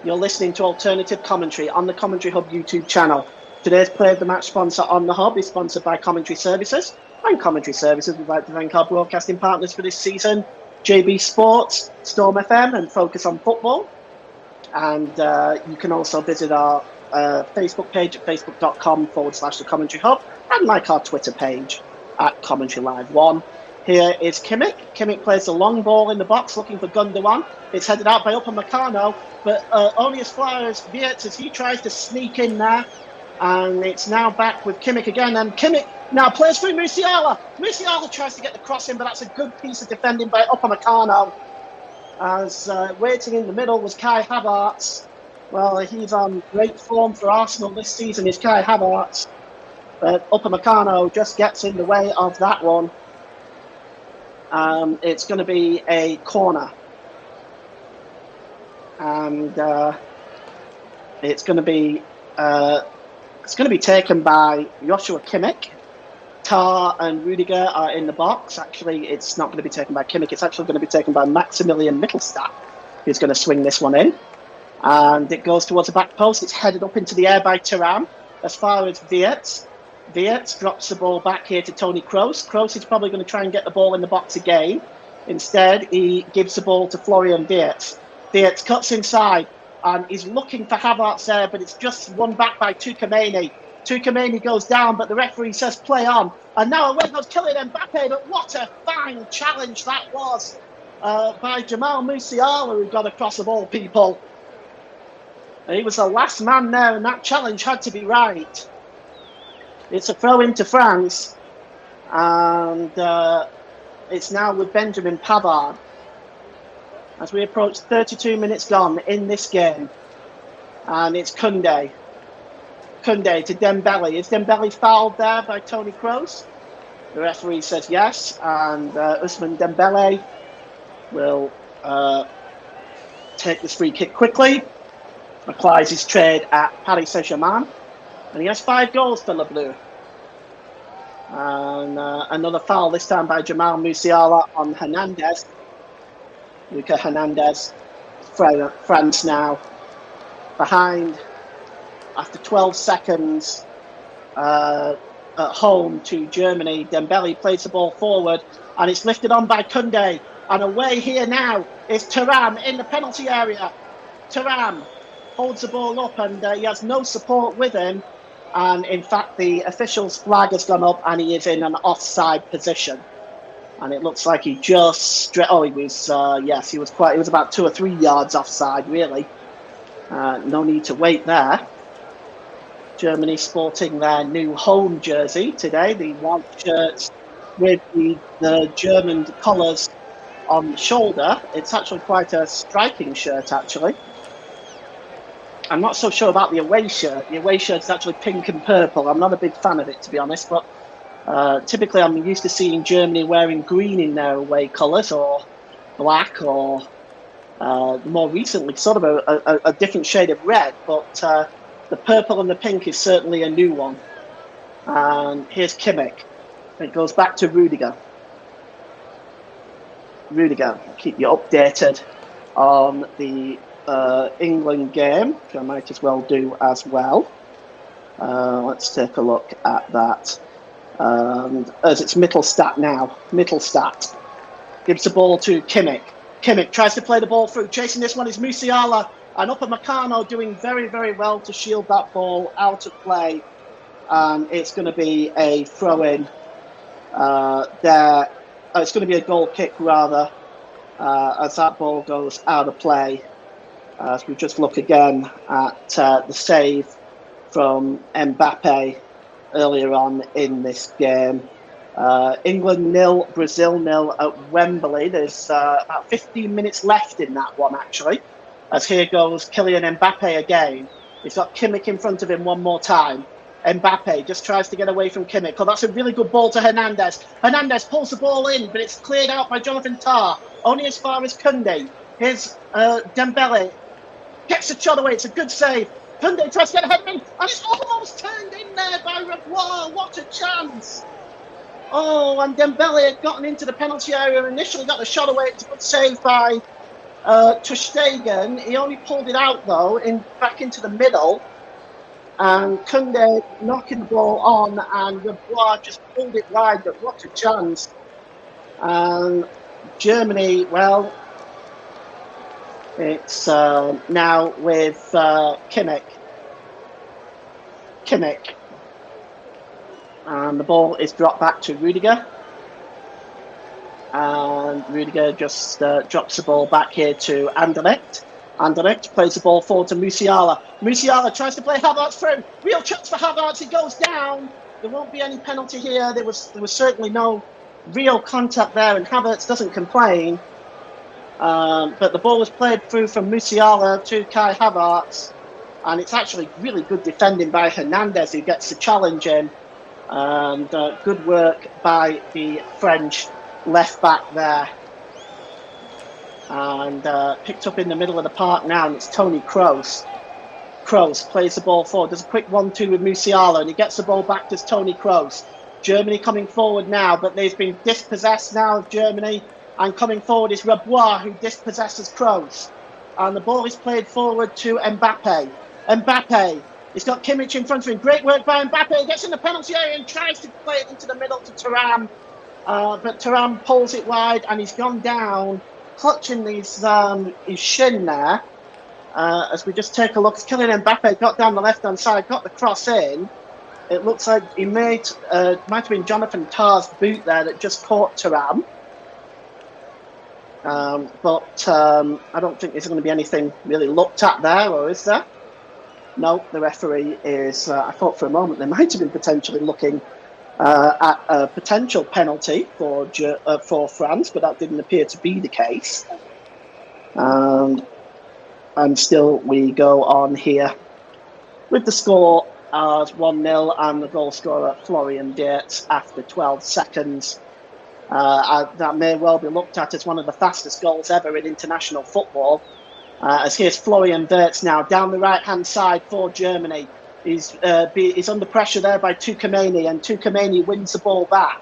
You're listening to Alternative Commentary on the Commentary Hub YouTube channel. Today's Play of the Match sponsor on the Hub is sponsored by Commentary Services. And Commentary Services, we'd like to thank our broadcasting partners for this season, JB Sports, Storm FM, and Focus on Football. And you can also visit our Facebook page at facebook.com/the Commentary Hub, and like our Twitter page at Commentary Live 1. Here is Kimmich. Kimmich plays the long ball in the box looking for Gundogan. It's headed out by Upamecano, but only as far as Wirtz as he tries to sneak in there. And it's now back with Kimmich again, and Kimmich now plays through Musiala. Musiala tries to get the cross in, but that's a good piece of defending by Upamecano. As waiting in the middle was Kai Havertz. Well, he's on great form for Arsenal this season, is Kai Havertz. But Upamecano just gets in the way of that one. It's going to be a corner. And it's going to be taken by Joshua Kimmich. Tah and Rudiger are in the box. Actually, it's not going to be taken by Kimmich. It's actually going to be taken by Maximilian Mittelstadt, who's going to swing this one in. And it goes towards the back post. It's headed up into the air by Thuram as far as Weerts. Weerts drops the ball back here to Toni Kroos. Kroos is probably going to try and get the ball in the box again. Instead, he gives the ball to Florian Weerts. Weerts cuts inside and he's looking for Havertz there, but it's just won back by Tchouaméni. Tchouaméni goes down, but the referee says play on. And now away goes Kylian Mbappe, but what a fine challenge that was by Jamal Musiala, who got across of all people. He was the last man there, and that challenge had to be right. It's a throw into France, and it's now with Benjamin Pavard. As we approach 32 minutes gone in this game, and it's Koundé. Koundé to Dembele. Is Dembele fouled there by Toni Kroos? The referee says yes, and Ousmane Dembele will take this free kick quickly. Applies his trade at Paris Saint-Germain, and he has 5 goals for Le Bleu. And another foul, this time by Jamal Musiala on Hernandez. Lucas Hernandez. France now behind after 12 seconds at home to Germany. Dembele plays the ball forward, and it's lifted on by Koundé. And away here now is Thuram in the penalty area. Thuram holds the ball up, and he has no support with him. And in fact, the official's flag has gone up, and he is in an offside position. And it looks like he just he was he was about 2 or 3 yards offside, really. No need to wait there. Germany sporting their new home jersey today, the white shirts with the German colours on the shoulder. It's actually quite a striking shirt, actually. I'm not so sure about the away shirt. The away shirt is actually pink and purple. I'm not a big fan of it, to be honest, but typically I'm used to seeing Germany wearing green in their away colours, or black, or more recently sort of a different shade of red, but the purple and the pink is certainly a new one. And here's Kimmich. It goes back to Rudiger. Rudiger, keep you updated on the England game, which I might as well do as well. Let's take a look at that. As it's Mittelstadt now. Mittelstadt gives the ball to Kimmich. Kimmich tries to play the ball through. Chasing this one is Musiala, and Upamecano doing very, very well to shield that ball out of play. And it's going to be a throw-in there. It's going to be a goal kick, rather, as that ball goes out of play. As we just look again at the save from Mbappe earlier on in this game. England 0, Brazil 0 at Wembley. There's about 15 minutes left in that one, actually. As here goes Kylian Mbappe again. He's got Kimmich in front of him one more time. Mbappe just tries to get away from Kimmich. Oh, that's a really good ball to Hernandez. Hernandez pulls the ball in, but it's cleared out by Jonathan Tah. Only as far as Koundé. Here's Dembele. Gets the shot away. It's a good save. Koundé tries to get ahead of him, and it's almost turned in there by Rebois. What a chance! Oh, and Dembele had gotten into the penalty area and initially got the shot away. It's a good save by ter Stegen. He only pulled it out, though, back into the middle. And Koundé knocking the ball on, and Rebois just pulled it wide, but what a chance. And Germany, well, it's now with Kimmich. And the ball is dropped back to Rudiger. And Rudiger just drops the ball back here to Anderlecht. Anderlecht plays the ball forward to Musiala. Musiala tries to play Havertz through. Real chance for Havertz. He goes down. There won't be any penalty here. There was certainly no real contact there, and Havertz doesn't complain. But the ball was played through from Musiala to Kai Havertz, and it's actually really good defending by Hernandez, who gets the challenge in. And good work by the French left back there. And picked up in the middle of the park now, and it's Toni Kroos. Kroos plays the ball forward, does a quick 1-2 with Musiala, and he gets the ball back to Toni Kroos. Germany coming forward now, but they've been dispossessed now, Germany, and coming forward is Rebois, who dispossesses Kroos. And the ball is played forward to Mbappe. Mbappe, he's got Kimmich in front of him. Great work by Mbappe. He gets in the penalty area and tries to play it into the middle to Thuram. But Thuram pulls it wide and he's gone down, clutching his shin there. As we just take a look, Kylian Mbappe got down the left-hand side, got the cross in. It looks like he might have been Jonathan Tah's boot there that just caught Thuram. But I don't think there's going to be anything really looked at there, or is there? No, the referee is... I thought for a moment they might have been potentially looking at a potential penalty for France, but that didn't appear to be the case. And still we go on here with the score as 1-0 and the goal scorer Florian Wirtz after 12 seconds. That may well be looked at as one of the fastest goals ever in international football. As here's Florian Wirtz now down the right-hand side for Germany. He's under pressure there by Tchouaméni, and Tchouaméni wins the ball back.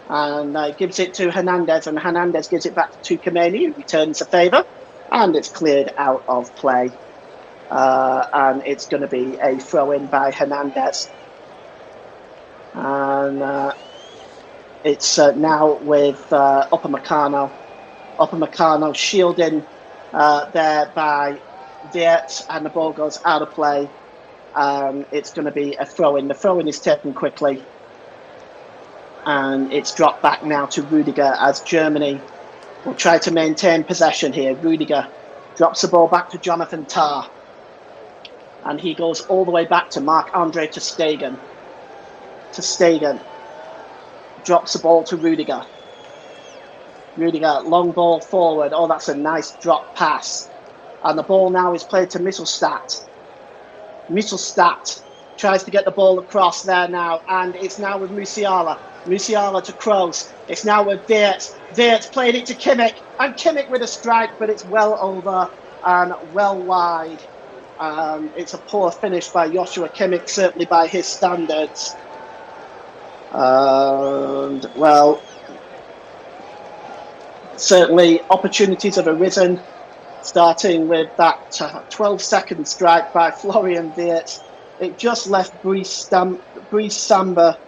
And gives it to Hernandez, and Hernandez gives it back to Tchouaméni, who returns the favour. And it's cleared out of play. And it's going to be a throw-in by Hernandez. And it's now with Upamecano. Upamecano shielding there by Wirtz, and the ball goes out of play. It's going to be a throw-in. The throw-in is taken quickly. And it's dropped back now to Rudiger as Germany will try to maintain possession here. Rudiger drops the ball back to Jonathan Tah. And he goes all the way back to Marc-Andre ter Stegen. Ter Stegen drops the ball to Rudiger. Rudiger, long ball forward. Oh, that's a nice drop pass. And the ball now is played to Mittelstadt. Mittelstadt tries to get the ball across there now. And it's now with Musiala. Musiala to Kroos. It's now with Wirtz. Wirtz played it to Kimmich. And Kimmich with a strike, but it's well over and well wide. It's a poor finish by Joshua Kimmich, certainly by his standards. And, well, certainly opportunities have arisen, starting with that 12-second strike by Florian Wirtz. It just left Brice Samba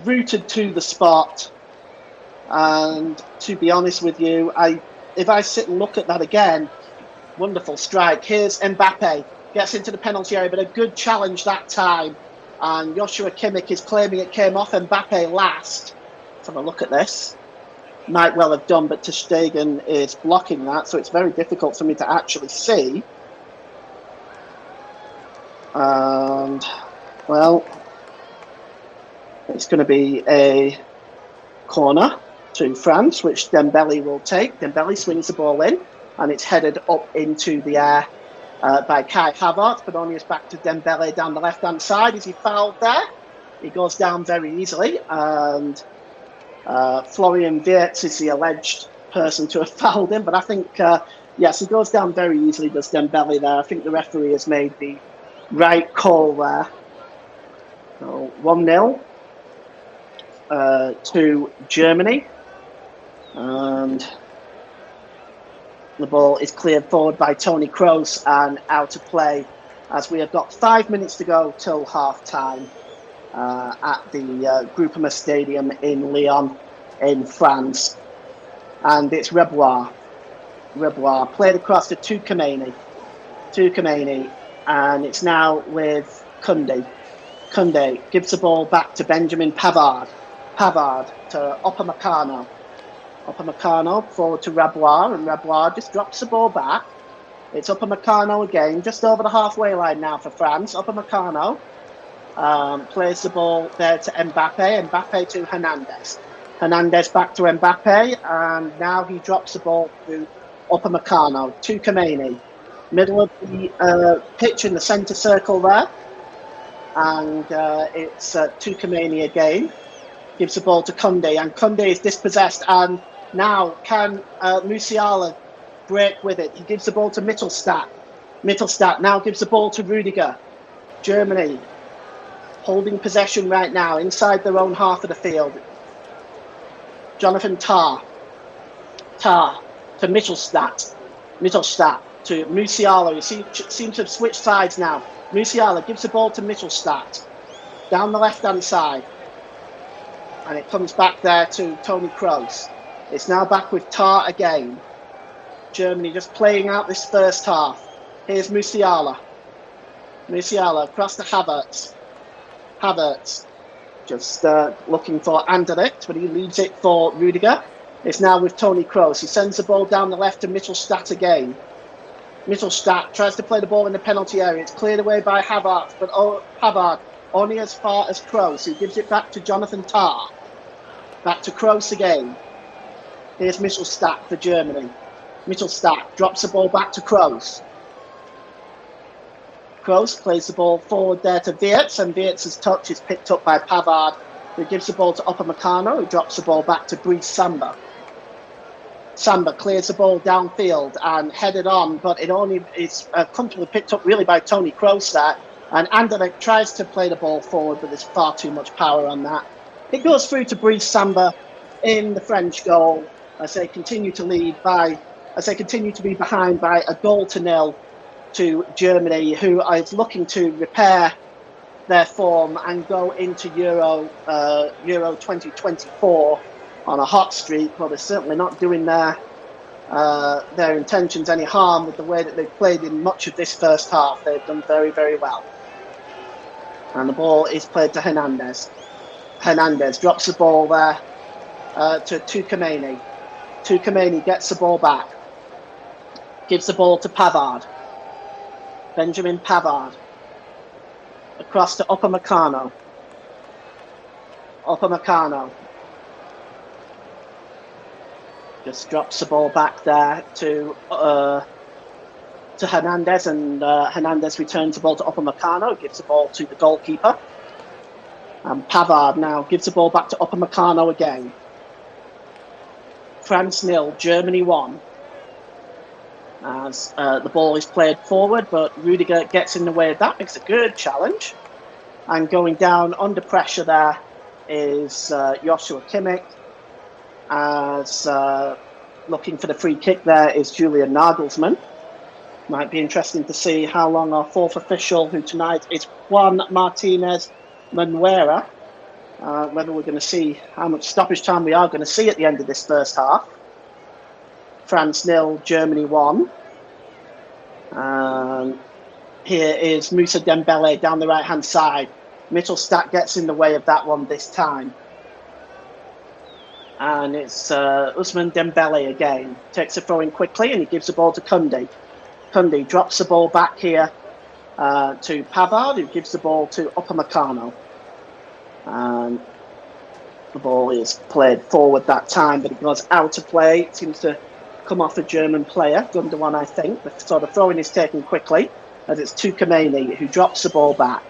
rooted to the spot. And to be honest with you, if I sit and look at that again, wonderful strike. Here's Mbappe, gets into the penalty area, but a good challenge that time. And Joshua Kimmich is claiming it came off Mbappe last. Let's have a look at this. Might well have done, but ter Stegen is blocking that, so it's very difficult for me to actually see. And, well, it's going to be a corner to France, which Dembele will take. Dembele swings the ball in, and it's headed up into the air by Kai Havertz, but only is back to Dembele down the left-hand side. Is he fouled there? He goes down very easily, and Florian Wirtz is the alleged person to have fouled him, but I think, yes, he goes down very easily, does Dembele there. I think the referee has made the right call there. So 1-0 to Germany, and the ball is cleared forward by Toni Kroos and out of play, as we have got 5 minutes to go till half-time at the Groupama Stadium in Lyon in France. And it's Rebois. Rebois played across to Tchouaméni. And it's now with Koundé. Koundé gives the ball back to Benjamin Pavard. Pavard to Upamecano. Upamecano forward to Rebois, and Rebois just drops the ball back. It's Upamecano again, just over the halfway line now for France. Upamecano plays the ball there to Mbappe. Mbappe to Hernandez. Hernandez back to Mbappe, and now he drops the ball to Upamecano. Tchouaméni, middle of the pitch in the centre circle there. And it's Tchouaméni again. Gives the ball to Koundé, and Koundé is dispossessed, and now can Musiala break with it? He gives the ball to Mittelstadt. Mittelstadt now gives the ball to Rudiger. Germany holding possession right now inside their own half of the field. Jonathan Tah. Tah to Mittelstadt. Mittelstadt to Musiala. You seems to have switched sides now. Musiala gives the ball to Mittelstadt down the left-hand side. And it comes back there to Toni Kroos. It's now back with Tar again. Germany just playing out this first half. Here's Musiala. Musiala across to Havertz. Havertz just looking for Anderlecht, but he leaves it for Rudiger. It's now with Toni Kroos. He sends the ball down the left to Mittelstadt again. Mittelstadt tries to play the ball in the penalty area. It's cleared away by Havertz, but Havertz only as far as Kroos, who gives it back to Jonathan Tah. Back to Kroos again. Here's Mittelstadt for Germany. Mittelstadt drops the ball back to Kroos. Kroos plays the ball forward there to Wirtz, and Wirtz's touch is picked up by Pavard, who gives the ball to Upamecano, who drops the ball back to Brice Samba. Samba clears the ball downfield and headed on, but it only is comfortably picked up really by Toni Kroos there. And Anderlecht tries to play the ball forward, but there's far too much power on that. It goes through to Brice Samba in the French goal as they continue to continue to be behind by 1-0 to Germany, who is looking to repair their form and go into Euro 2024 on a hot streak. Well, they're certainly not doing their intentions any harm with the way that they've played in much of this first half. They've done very, very well. And the ball is played to Hernandez. Hernandez drops the ball there to Tukameni. Tukameni gets the ball back. Gives the ball to Pavard. Benjamin Pavard. Across to Upamecano. Upamecano. Just drops the ball back there to Hernandez, and Hernandez returns the ball to Upamecano, gives the ball to the goalkeeper. And Pavard now gives the ball back to Upamecano again. France 0, Germany 1. As the ball is played forward, but Rudiger gets in the way of that, makes a good challenge. And going down under pressure there is Joshua Kimmich. As looking for the free kick there is Julian Nagelsmann. Might be interesting to see how long our fourth official, who tonight is Juan Martinez Manuera, whether we're going to see how much stoppage time we are going to see at the end of this first half. France 0, Germany 1. Here is Moussa Dembele down the right-hand side. Mittelstadt gets in the way of that one this time. And it's Ousmane Dembele again. Takes a throw in quickly and he gives the ball to Koundé. Koundé drops the ball back here to Pavard, who gives the ball to Upamecano. And the ball is played forward that time, but it goes out of play. It seems to come off a German player, Gundogan, I think. So the throw-in is taken quickly, as it's Tukameni who drops the ball back.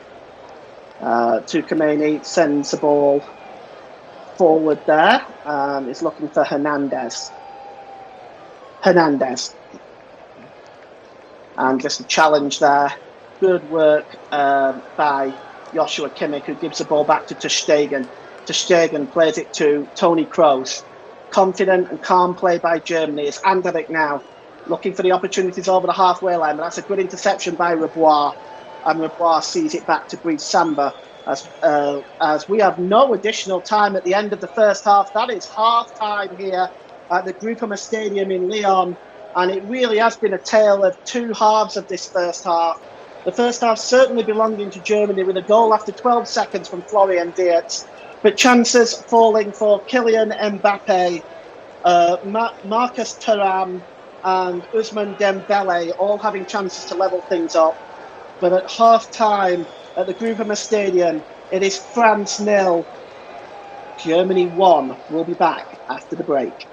Tukameni sends the ball forward there and is looking for Hernandez. Hernandez. And just a challenge there. Good work by Joshua Kimmich, who gives the ball back to Ter Stegen. Ter Stegen plays it to Toni Kroos. Confident and calm play by Germany. It's Anderlecht now, looking for the opportunities over the halfway line, but that's a good interception by Rebois. And Rebois sees it back to Brice Samba. As we have no additional time at the end of the first half. That is half-time here at the Groupama Stadium in Lyon. And it really has been a tale of two halves of this first half. The first half certainly belonging to Germany with a goal after 12 seconds from Florian Wirtz. But chances falling for Kylian Mbappe, Marcus Thuram and Ousmane Dembele, all having chances to level things up. But at half-time at the Groupama Stadium, it is France 0, Germany 1. We'll be back after the break.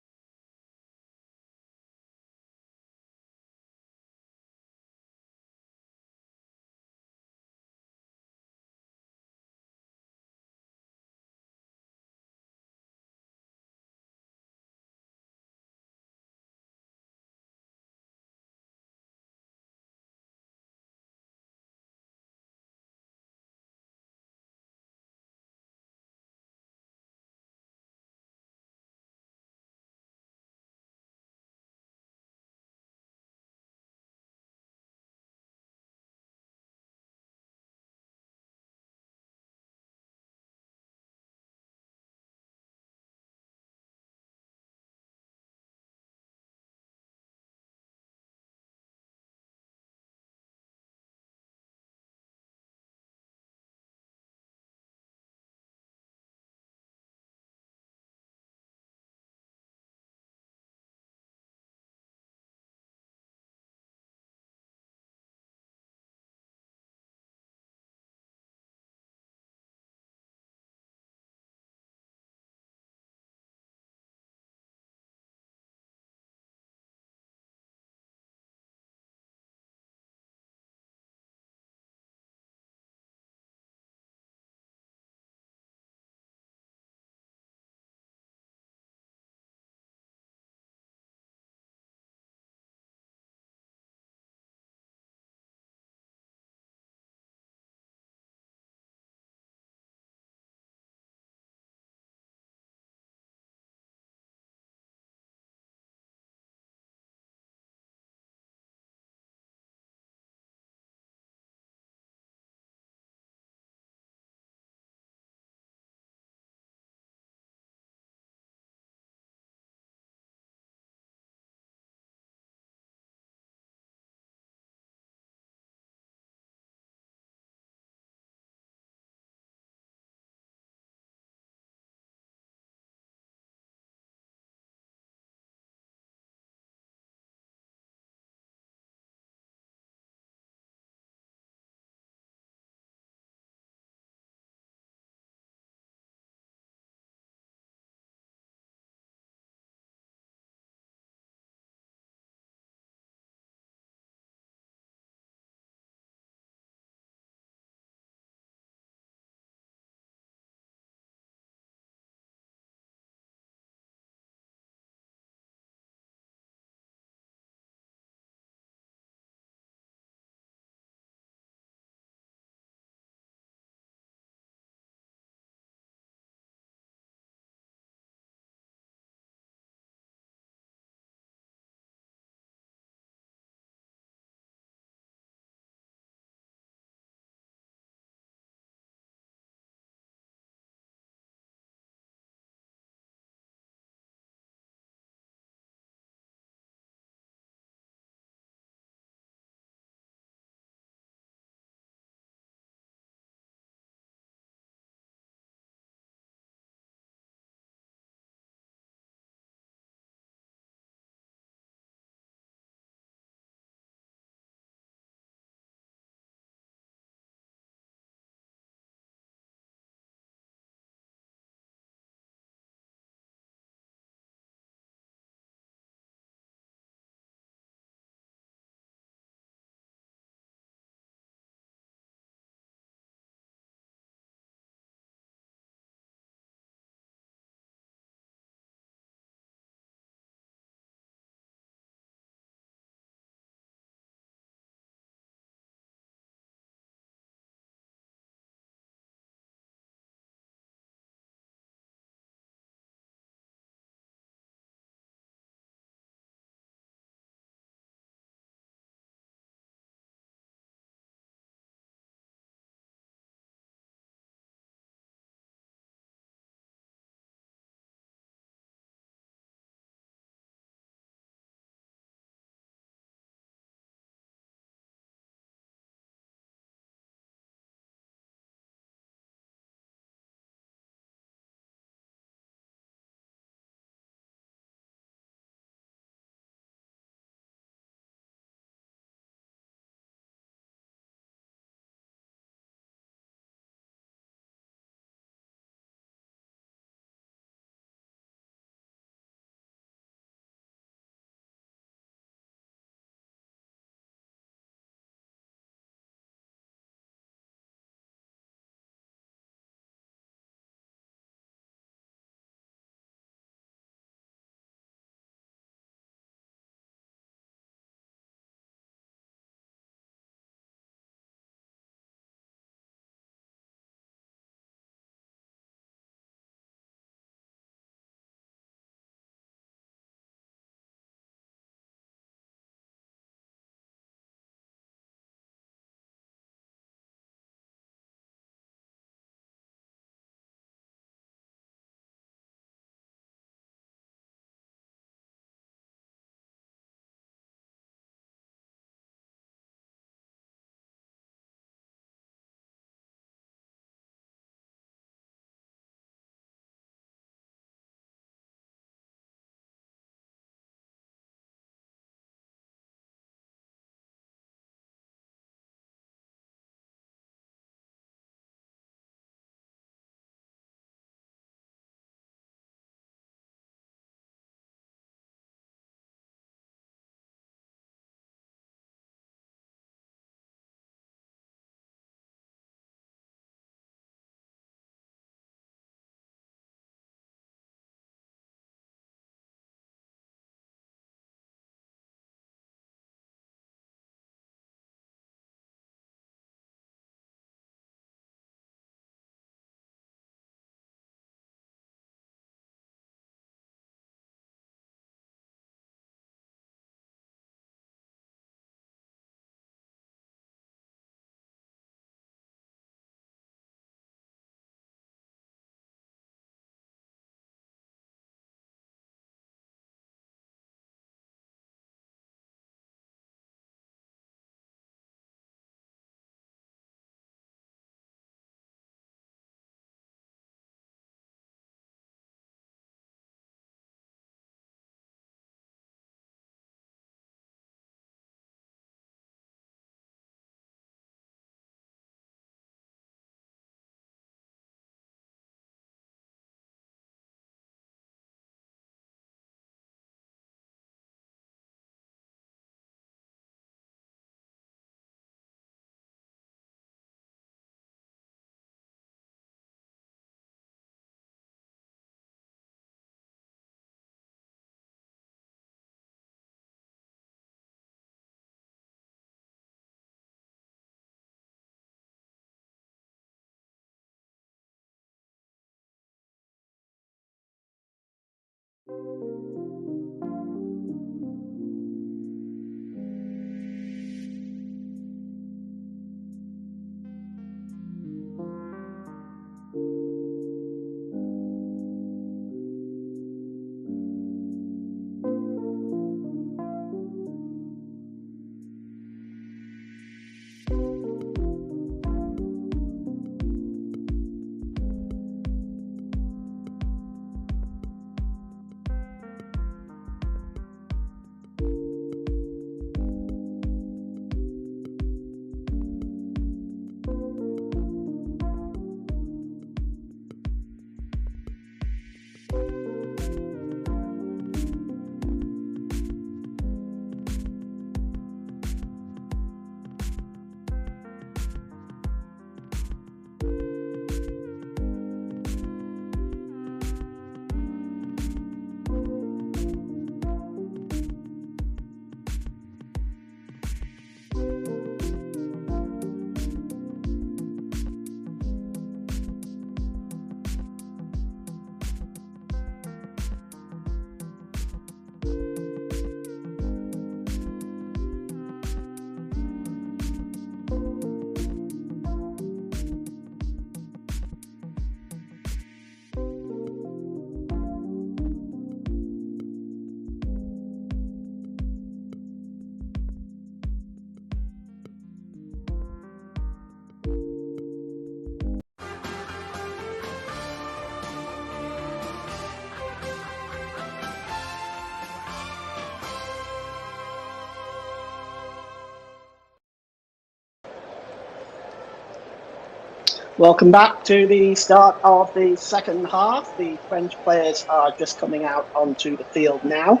Welcome back to the start of the second half. The French players are just coming out onto the field now.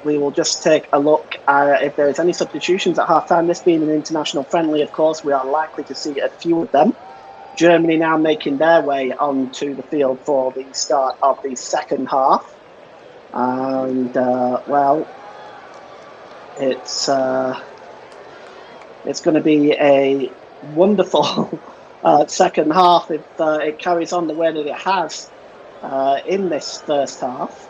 We will just take a look if there's any substitutions at half-time. This being an international friendly, of course, we are likely to see a few of them. Germany now making their way onto the field for the start of the second half. And, well, it's going to be a wonderful second half if it carries on the way that it has in this first half.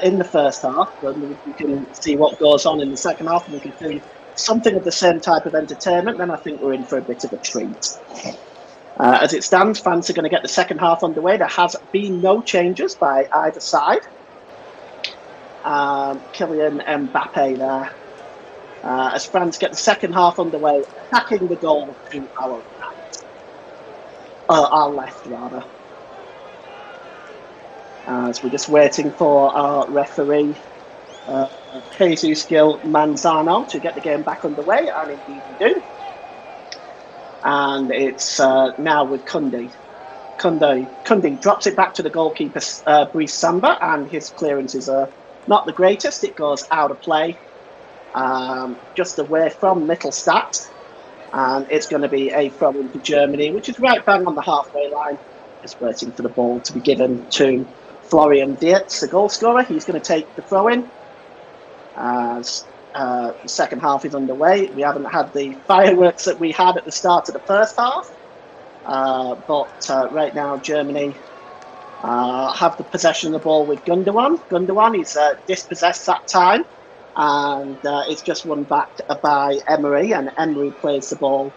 In the first half, and we can see what goes on in the second half, and we can see something of the same type of entertainment, then I think we're in for a bit of a treat. As it stands, France are going to get the second half underway. There has been no changes by either side. Kylian Mbappe there. As France get the second half underway, attacking the goal to our right. Our left, rather. As we're just waiting for our referee, Jesus Gil Manzano, to get the game back underway, and indeed we do. And it's now with Koundé. Koundé drops it back to the goalkeeper, Brice Samba, and his clearances are not the greatest. It goes out of play, just away from Mittelstadt. And it's going to be a throw in for Germany, which is right bang on the halfway line. Just waiting for the ball to be given to Florian Wirtz, the goal scorer. He's going to take the throw in as the second half is underway. We haven't had the fireworks that we had at the start of the first half, but right now Germany have the possession of the ball with Gundogan. Gundogan is dispossessed that time, and it's just run back by Emery, and Emery plays the ball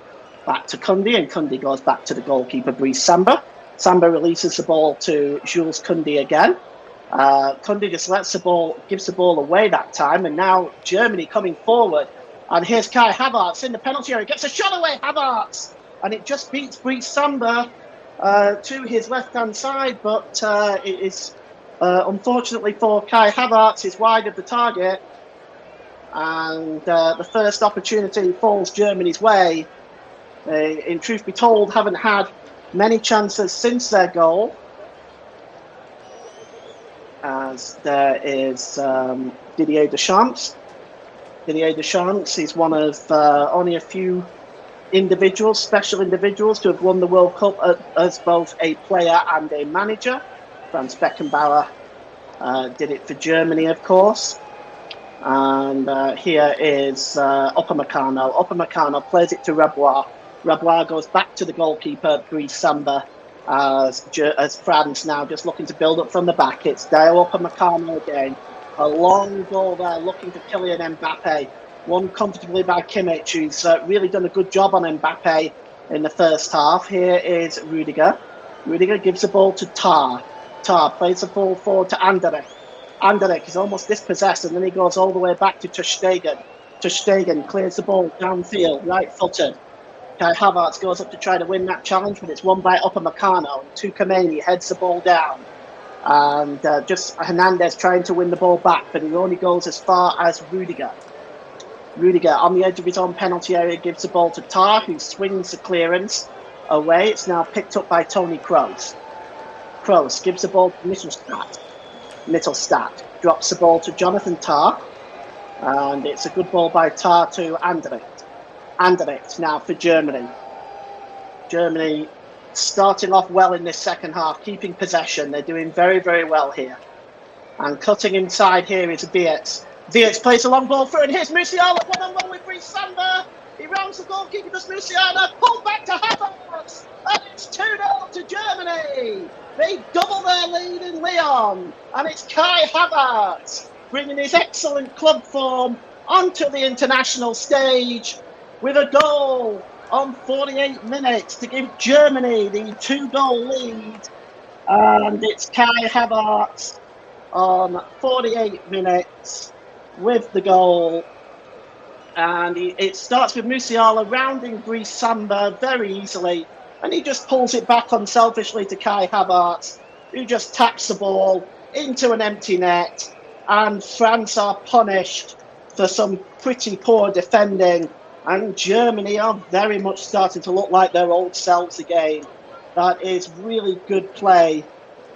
back to Koundé, and Koundé goes back to the goalkeeper Brice Samba. Samba releases the ball to Jules Koundé again. Koundé just gives the ball away that time, and now Germany coming forward. And here's Kai Havertz in the penalty area, gets a shot away, Havertz! And it just beats Brice Samba to his left-hand side, but it is, unfortunately for Kai Havertz, is wide of the target. And the first opportunity falls Germany's way. They, in truth be told, haven't had many chances since their goal. As there is Didier Deschamps. Didier Deschamps is one of only a few individuals, special individuals, to have won the World Cup as both a player and a manager. Franz Beckenbauer did it for Germany, of course. And here is Upamecano. Upamecano plays it to Rabois. Rabois goes back to the goalkeeper, Brice Samba. as France now just looking to build up from the back. It's Diao Upamecano again. A long ball there, looking for Kylian Mbappe. Won comfortably by Kimmich, who's really done a good job on Mbappe in the first half. Here is Rudiger. Rudiger gives the ball to Tar. Tar plays the ball forward to Anderlecht. Anderlecht is almost dispossessed, and then he goes all the way back to Ter Stegen. Ter Stegen clears the ball downfield, right-footed. Kai Havertz goes up to try to win that challenge, but it's won by Upamecano. Tukameni heads the ball down. And just Hernandez trying to win the ball back, but he only goes as far as Rudiger. Rudiger on the edge of his own penalty area gives the ball to Tar, who swings the clearance away. It's now picked up by Toni Kroos. Kroos gives the ball to Mittelstadt. Mittelstadt drops the ball to Jonathan Tah, and it's a good ball by Tah to Anderlecht. Anderlecht now for Germany. Germany starting off well in this second half, keeping possession. They're doing very, very well here. And cutting inside here is Wirtz. Wirtz plays a long ball through, and here's Musiala, one-on-one with Brice Samba. He rounds the goalkeeper, does Musiala, pulled back to Havertz, and it's 2-0 to Germany. They double their lead in Lyon, and it's Kai Havertz bringing his excellent club form onto the international stage with a goal on 48 minutes to give Germany the 2-goal lead. And it's Kai Havertz on 48 minutes with the goal. And it starts with Musiala rounding Brice Samba very easily. And he just pulls it back unselfishly to Kai Havertz, who just taps the ball into an empty net. And France are punished for some pretty poor defending. And Germany are very much starting to look like their old selves again. That is really good play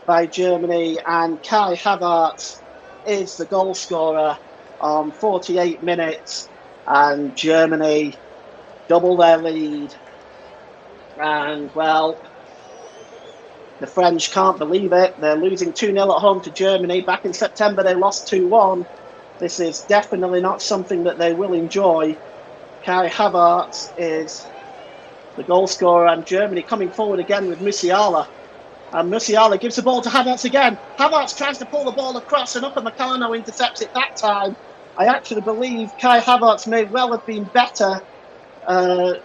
by Germany. And Kai Havertz is the goal scorer on 48 minutes. And Germany double their lead. And, well, the French can't believe it. They're losing 2-0 at home to Germany. Back in September, they lost 2-1. This is definitely not something that they will enjoy. Kai Havertz is the goal scorer, and Germany coming forward again with Musiala. And Musiala gives the ball to Havertz again. Havertz tries to pull the ball across, and Upamecano intercepts it that time. I actually believe Kai Havertz may well have been better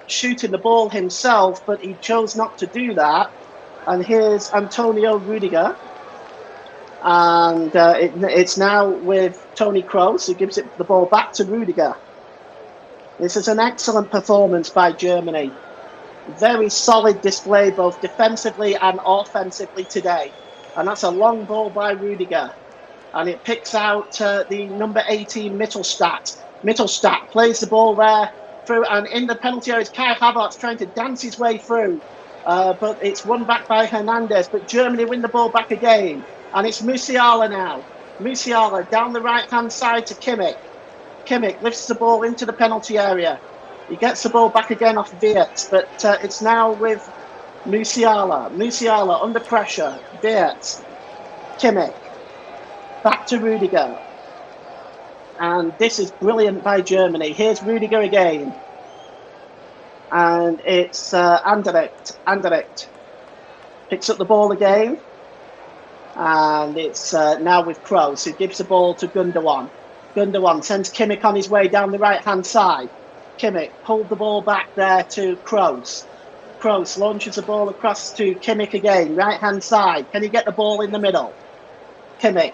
shooting the ball himself, but he chose not to do that. And here's Antonio Rudiger. And it's now with Toni Kroos, who gives the ball back to Rudiger. This is an excellent performance by Germany. Very solid display both defensively and offensively today. And that's a long ball by Rudiger. And it picks out the number 18 Mittelstadt. Mittelstadt plays the ball there through, and in the penalty area is Kai Havertz trying to dance his way through. But it's won back by Hernandez. But Germany win the ball back again. And it's Musiala now. Musiala down the right-hand side to Kimmich. Kimmich lifts the ball into the penalty area. He gets the ball back again off Wirtz, but it's now with Musiala. Musiala under pressure. Wirtz. Kimmich. Back to Rudiger. And this is brilliant by Germany. Here's Rudiger again. And it's Anderlecht. Anderlecht picks up the ball again. And it's now with Kroos, who gives the ball to Gundogan. Gundogan sends Kimmich on his way down the right-hand side. Kimmich pulled the ball back there to Kroos. Kroos launches the ball across to Kimmich again, right-hand side. Can he get the ball in the middle? Kimmich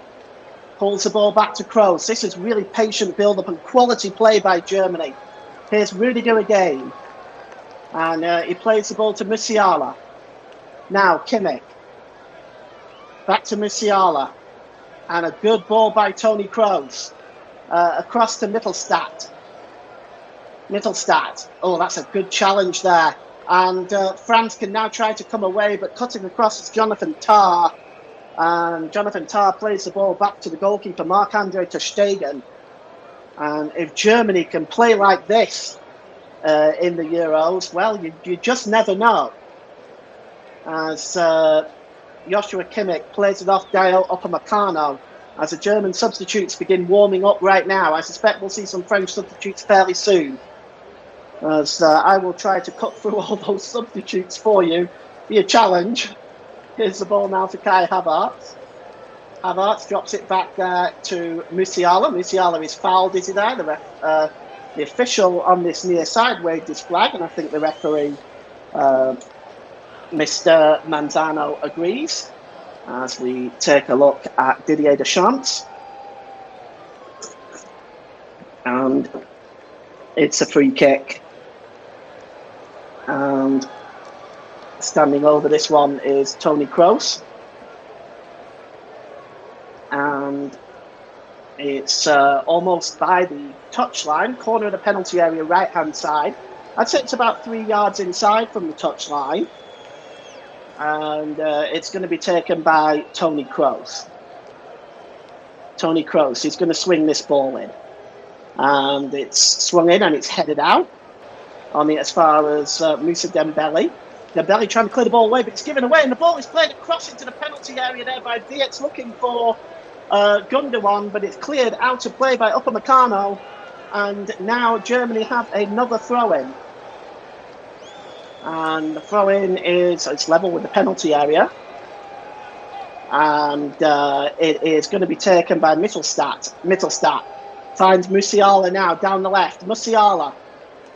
pulls the ball back to Kroos. This is really patient build-up and quality play by Germany. Here's Rudiger again. And he plays the ball to Musiala. Now Kimmich. Back to Musiala. And a good ball by Toni Kroos. Across to Mittelstadt. Mittelstadt. Oh, that's a good challenge there. And France can now try to come away, but cutting across is Jonathan Tah. And Jonathan Tah plays the ball back to the goalkeeper, Marc-Andre Ter Stegen. And if Germany can play like this in the Euros, well, you just never know. As Joshua Kimmich plays it off Diao Upamecano. As the German substitutes begin warming up right now, I suspect we'll see some French substitutes fairly soon. As I will try to cut through all those substitutes for you. Be a challenge. Here's the ball now for Kai Havertz. Havertz drops it back to Musiala. Musiala is fouled, is he there? The official on this near side waved his flag, and I think the referee, Mr. Manzano, agrees. As we take a look at Didier Deschamps. And it's a free kick. And standing over this one is Tony Kroos. And it's almost by the touchline, corner of the penalty area, right-hand side. I'd say it's about 3 yards inside from the touchline. And it's going to be taken by Tony Kroos. Tony Kroos is going to swing this ball in. And it's swung in and it's headed out. On it as far as Moussa Dembele. Dembele trying to clear the ball away, but it's given away. And the ball is played across into the penalty area there by Dietz, looking for Gundogan, but it's cleared out of play by Upamecano. And now Germany have another throw-in. And the throw-in it's level with the penalty area. And it is going to be taken by Mittelstadt. Mittelstadt finds Musiala now down the left. Musiala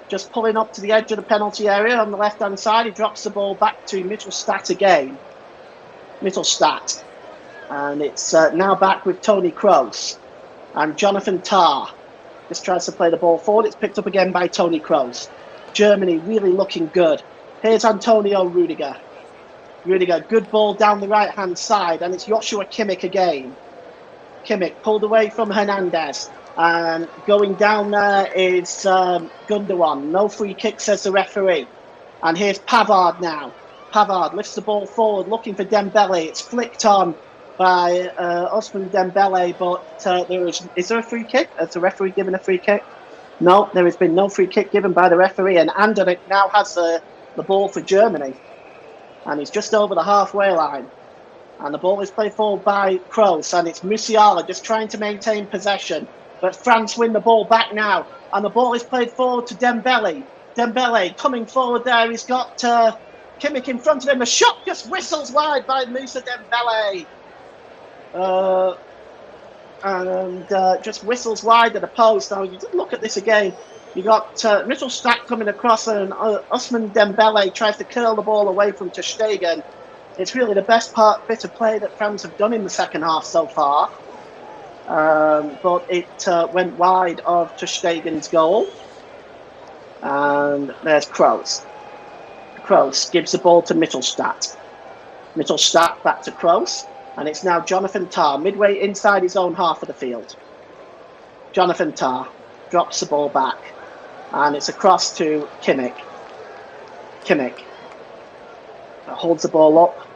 just pulling up to the edge of the penalty area on the left-hand side. He drops the ball back to Mittelstadt again. Mittelstadt. And it's now back with Tony Kroos. And Jonathan Tah just tries to play the ball forward. It's picked up again by Tony Kroos. Germany really looking good. Here's Antonio Rudiger. Rudiger, good ball down the right-hand side, and it's Joshua Kimmich again. Kimmich pulled away from Hernandez, and going down there is Gundogan. No free kick, says the referee. And here's Pavard now. Pavard lifts the ball forward, looking for Dembele. It's flicked on by Ousmane Dembele, but is there a free kick? Has the referee given a free kick? No, there has been no free kick given by the referee, and Anderlecht now has the ball for Germany. And he's just over the halfway line. And the ball is played forward by Kroos, and it's Musiala just trying to maintain possession. But France win the ball back now. And the ball is played forward to Dembele. Dembele coming forward there. He's got Kimmich in front of him. A shot just whistles wide by Moussa Dembele. Just whistles wide at the post. Now, you just look at this again. You got Mittelstadt coming across, and Ousmane Dembele tries to curl the ball away from Ter Stegen. It's really the best bit of play that France have done in the second half so far. But it went wide of Ter Stegen's goal. And there's Kroos. Kroos gives the ball to Mittelstadt. Mittelstadt back to Kroos. And it's now Jonathan Tah, midway inside his own half of the field. Jonathan Tah drops the ball back. And it's across to Kimmich. Kimmich holds the ball up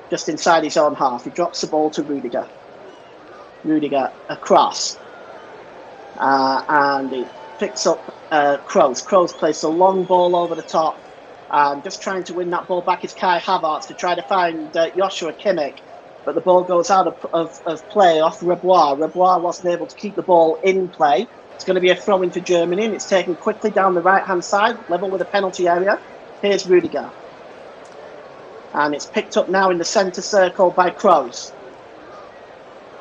just inside his own half. He drops the ball to Rudiger. Rudiger across. And he picks up Kroos. Kroos plays a long ball over the top. Just trying to win that ball back is Kai Havertz to try to find Joshua Kimmich. But the ball goes out of play off Rebois. Rebois wasn't able to keep the ball in play. It's going to be a throw-in for Germany, and it's taken quickly down the right-hand side, level with the penalty area. Here's Rudiger. And it's picked up now in the centre circle by Kroos.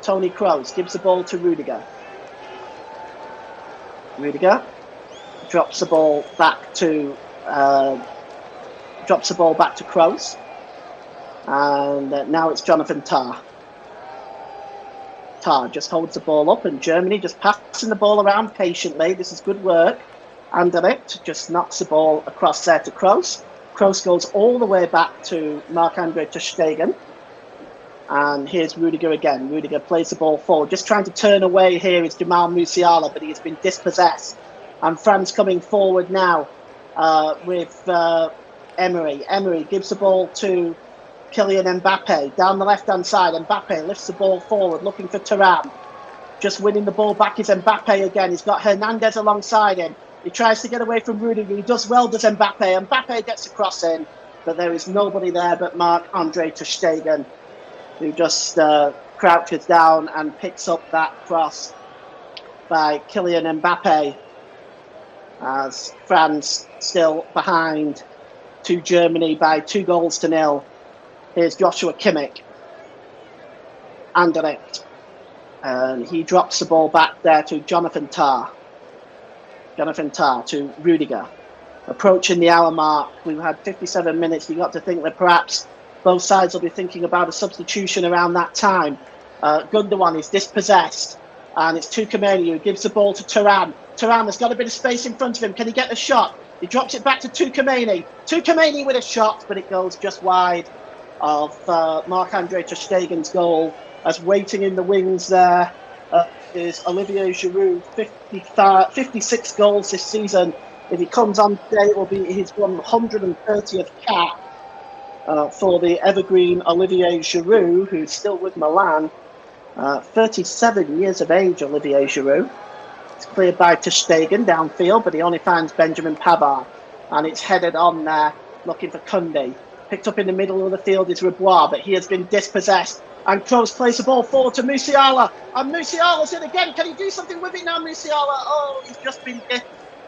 Tony Kroos gives the ball to Rudiger. Rudiger drops the ball back to Kroos. And now it's Jonathan Tah. Tah just holds the ball up, and Germany just passing the ball around patiently. This is good work. Anderlecht just knocks the ball across there to Kroos. Kroos goes all the way back to Marc-Andre Ter Stegen. And here's Rudiger again. Rudiger plays the ball forward. Just trying to turn away here is Jamal Musiala, but he has been dispossessed. And France coming forward now with Emery. Emery gives the ball to Kylian Mbappe down the left-hand side. Mbappe lifts the ball forward, looking for Thuram. Just winning the ball back is Mbappe again. He's got Hernandez alongside him. He tries to get away from Rudiger. He does well, does Mbappe. Mbappe gets a cross in, but there is nobody there but Marc-Andre Ter Stegen, who just crouches down and picks up that cross by Kylian Mbappe, as France still behind to Germany by 2-0. Here's Joshua Kimmich. Anderlecht. And he drops the ball back there to Jonathan Tah. Jonathan Tah to Rudiger. Approaching the hour mark. We've had 57 minutes. You've got to think that perhaps both sides will be thinking about a substitution around that time. Gundogan is dispossessed. And it's Tukameni who gives the ball to Thuram. Thuram has got a bit of space in front of him. Can he get the shot? He drops it back to Tukameni. Tukameni with a shot, but it goes just wide of Marc-Andre ter Stegen's goal. As waiting in the wings there is Olivier Giroud, 56 goals this season. If he comes on today, it will be his 130th cap for the evergreen Olivier Giroud, who's still with Milan. 37 years of age, Olivier Giroud. It's cleared by ter Stegen downfield, but he only finds Benjamin Pavard. And it's headed on there, looking for Koundé. Picked up in the middle of the field is Rebois, but he has been dispossessed. And Kroos plays the ball forward to Musiala. And Musiala's in again. Can he do something with it now, Musiala? Oh,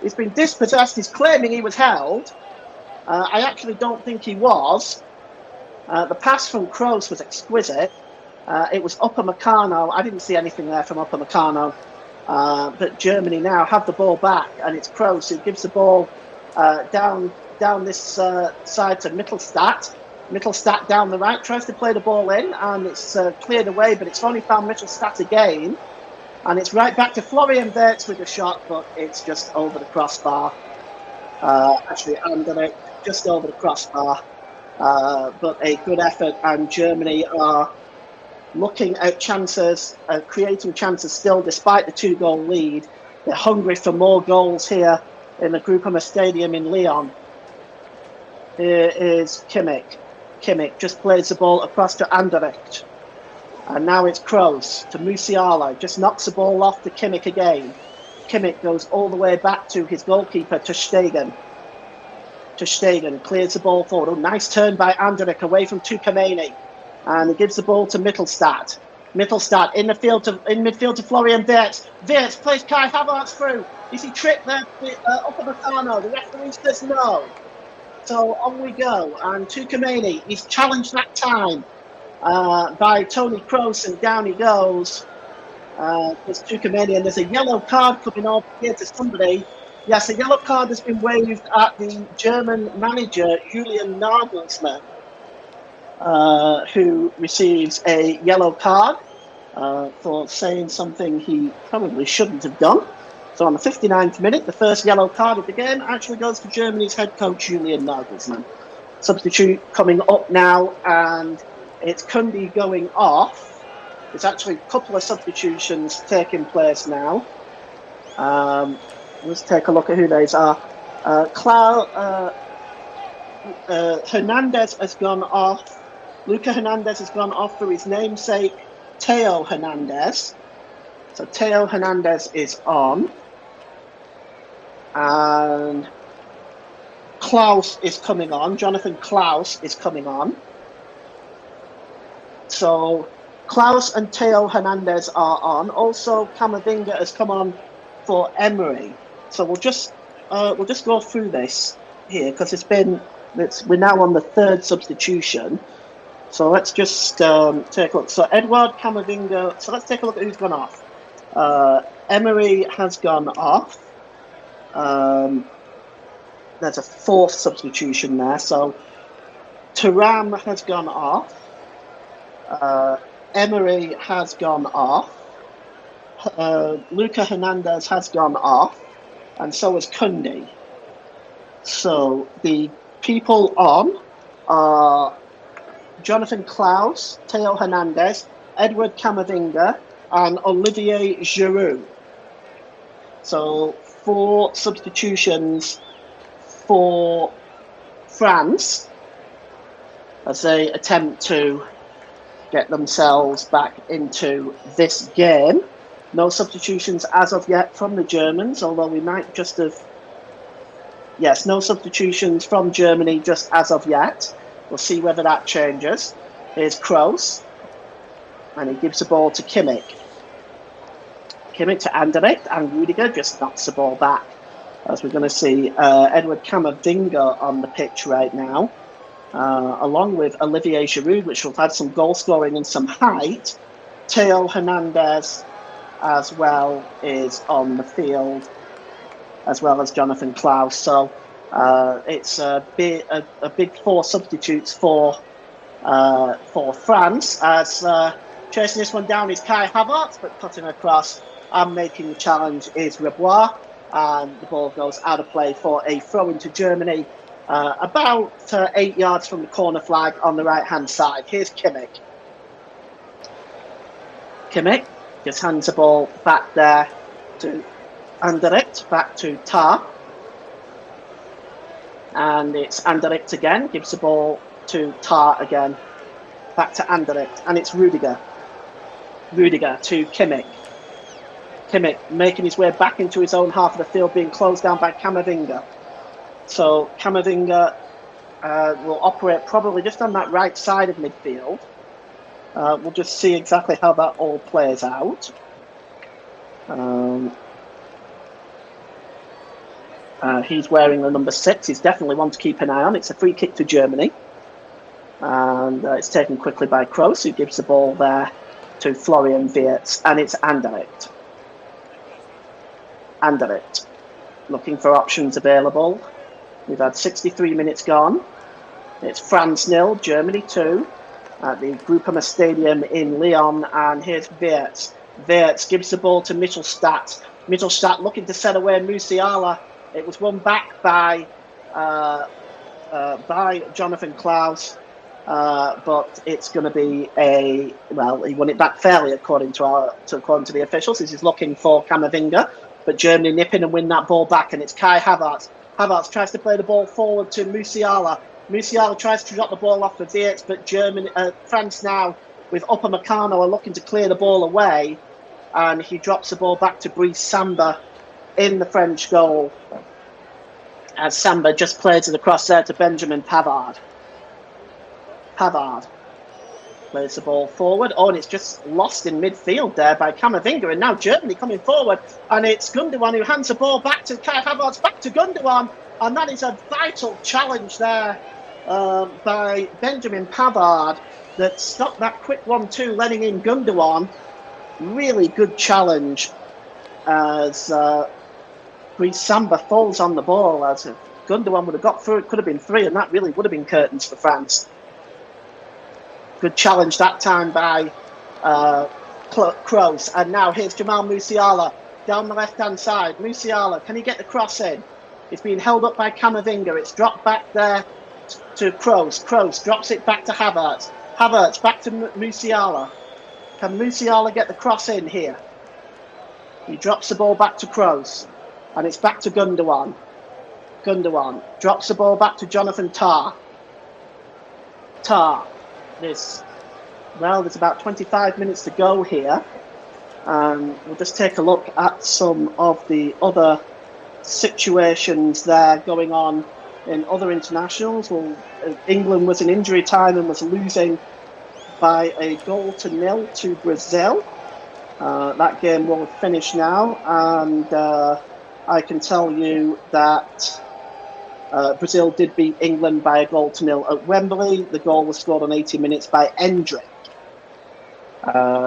he's been dispossessed. He's claiming he was held. I actually don't think he was. The pass from Kroos was exquisite. It was Upamecano. I didn't see anything there from Upamecano. But Germany now have the ball back, and it's Kroos who gives the ball down this side to Mittelstadt. Mittelstadt down the right, tries to play the ball in, and it's cleared away, but it's only found Mittelstadt again. And it's right back to Florian Wirtz with a shot, but it's just over the crossbar. Actually, Anderlecht just over the crossbar. But a good effort, and Germany are looking at chances, creating chances still, despite the 2-goal lead. They're hungry for more goals here in the Groupama Stadium in Lyon. Here is Kimmich. Kimmich just plays the ball across to Anderlecht. And now it's Kroos to Musiala. Just knocks the ball off to Kimmich again. Kimmich goes all the way back to his goalkeeper, ter Stegen. Ter Stegen clears the ball forward. Oh, nice turn by Anderlecht away from Tukameni. And he gives the ball to Mittelstadt. Mittelstadt in midfield to Florian Wirtz. Wirtz plays Kai Havertz through. Is he tripped there? Upamecano. The referee says no. So on we go. And Tukameni, he's challenged that time by Toni Kroos, and down he goes. There's Tukameni, and there's a yellow card coming over here to somebody. Yes, a yellow card has been waved at the German manager, Julian Nagelsmann, who receives a yellow card for saying something he probably shouldn't have done. So on the 59th minute, the first yellow card of the game actually goes to Germany's head coach, Julian Nagelsmann. Substitute coming up now, and it's Koundé going off. There's actually a couple of substitutions taking place now. Let's take a look at who those are. Hernandez has gone off. Luca Hernandez has gone off for his namesake, Theo Hernandez. So Theo Hernandez is on. And Klaus is coming on. Jonathan Klaus is coming on. So Klaus and Theo Hernandez are on. Also, Camavinga has come on for Emery. So we'll just go through this here, because we're now on the third substitution. So let's just take a look. So Edouard Camavinga. So let's take a look at who's gone off. Emery has gone off. There's a fourth substitution there. So Thuram has gone off. Emery has gone off. Luca Hernandez has gone off. And so has Koundé. So the people on are Jonathan Klaus, Theo Hernandez, Edouard Camavinga, and Olivier Giroud. So 4 substitutions for France as they attempt to get themselves back into this game. No substitutions as of yet from the Germans, although we might just have... Yes, no substitutions from Germany just as of yet. We'll see whether that changes. Here's Kroos. And he gives the ball to Kimmich. Kimmich to Anderlecht, and Rudiger just knocks the ball back. As we're going to see Edouard Camavinga on the pitch right now. along with Olivier Giroud, which will have some goal scoring and some height. Theo Hernandez as well is on the field, as well as Jonathan Klaus. So it's a big four substitutes for France. As chasing this one down is Kai Havertz, but cutting across and making the challenge is Rebois. And the ball goes out of play for a throw into Germany, about 8 yards from the corner flag on the right-hand side. Here's Kimmich. Kimmich just hands the ball back there to Anderlecht, back to Tar. And it's Anderlecht again, gives the ball to Tar again, back to Anderlecht. And it's Rudiger. Rudiger to Kimmich. Kimmich making his way back into his own half of the field, being closed down by Camavinga. So Camavinga will operate probably just on that right side of midfield. We'll just see exactly how that all plays out. He's wearing the number 6. He's definitely one to keep an eye on. It's a free kick to Germany. And it's taken quickly by Kroos, who gives the ball there to Florian Wirtz. And it's Anderlecht. Anderlecht looking for options available. We've had 63 minutes gone. It's France 0, Germany 2 at the Groupama Stadium in Lyon. And here's Wirtz. Wirtz gives the ball to Mittelstadt. Mittelstadt looking to set away Musiala. It was won back by Jonathan Klaus, but it's going to be he won it back fairly according to the officials. This is looking for Camavinga. But Germany nip in and win that ball back, and it's Kai Havertz. Havertz tries to play the ball forward to Musiala. Musiala tries to drop the ball off for Wirtz, but France now with Upamecano are looking to clear the ball away, and he drops the ball back to Brice Samba in the French goal, as Samba just plays it across there to Benjamin Pavard. Pavard plays the ball forward. Oh, and it's just lost in midfield there by Camavinga. And now Germany coming forward. And it's Gundogan who hands the ball back to Kai Havertz, back to Gundogan. And that is a vital challenge there by Benjamin Pavard that stopped that quick 1-2, letting in Gundogan. Really good challenge as Brice Samba falls on the ball. As if Gundogan would have got through, it could have been 3, and that really would have been curtains for France. Good challenge that time by Kroos. And now here's Jamal Musiala down the left-hand side. Musiala, can he get the cross in? It's been held up by Camavinga. It's dropped back there to Kroos. Kroos drops it back to Havertz. Havertz back to Musiala. Can Musiala get the cross in here? He drops the ball back to Kroos. And it's back to Gundogan. Gundogan drops the ball back to Jonathan Tah. Tah. There's about 25 minutes to go here. We'll just take a look at some of the other situations there going on in other internationals. Well, England was in injury time and was losing by a 0-0 to Brazil. That game will finish now, and I can tell you that Brazil did beat England by a 0-0 at Wembley. The goal was scored on 80 minutes by Endrick.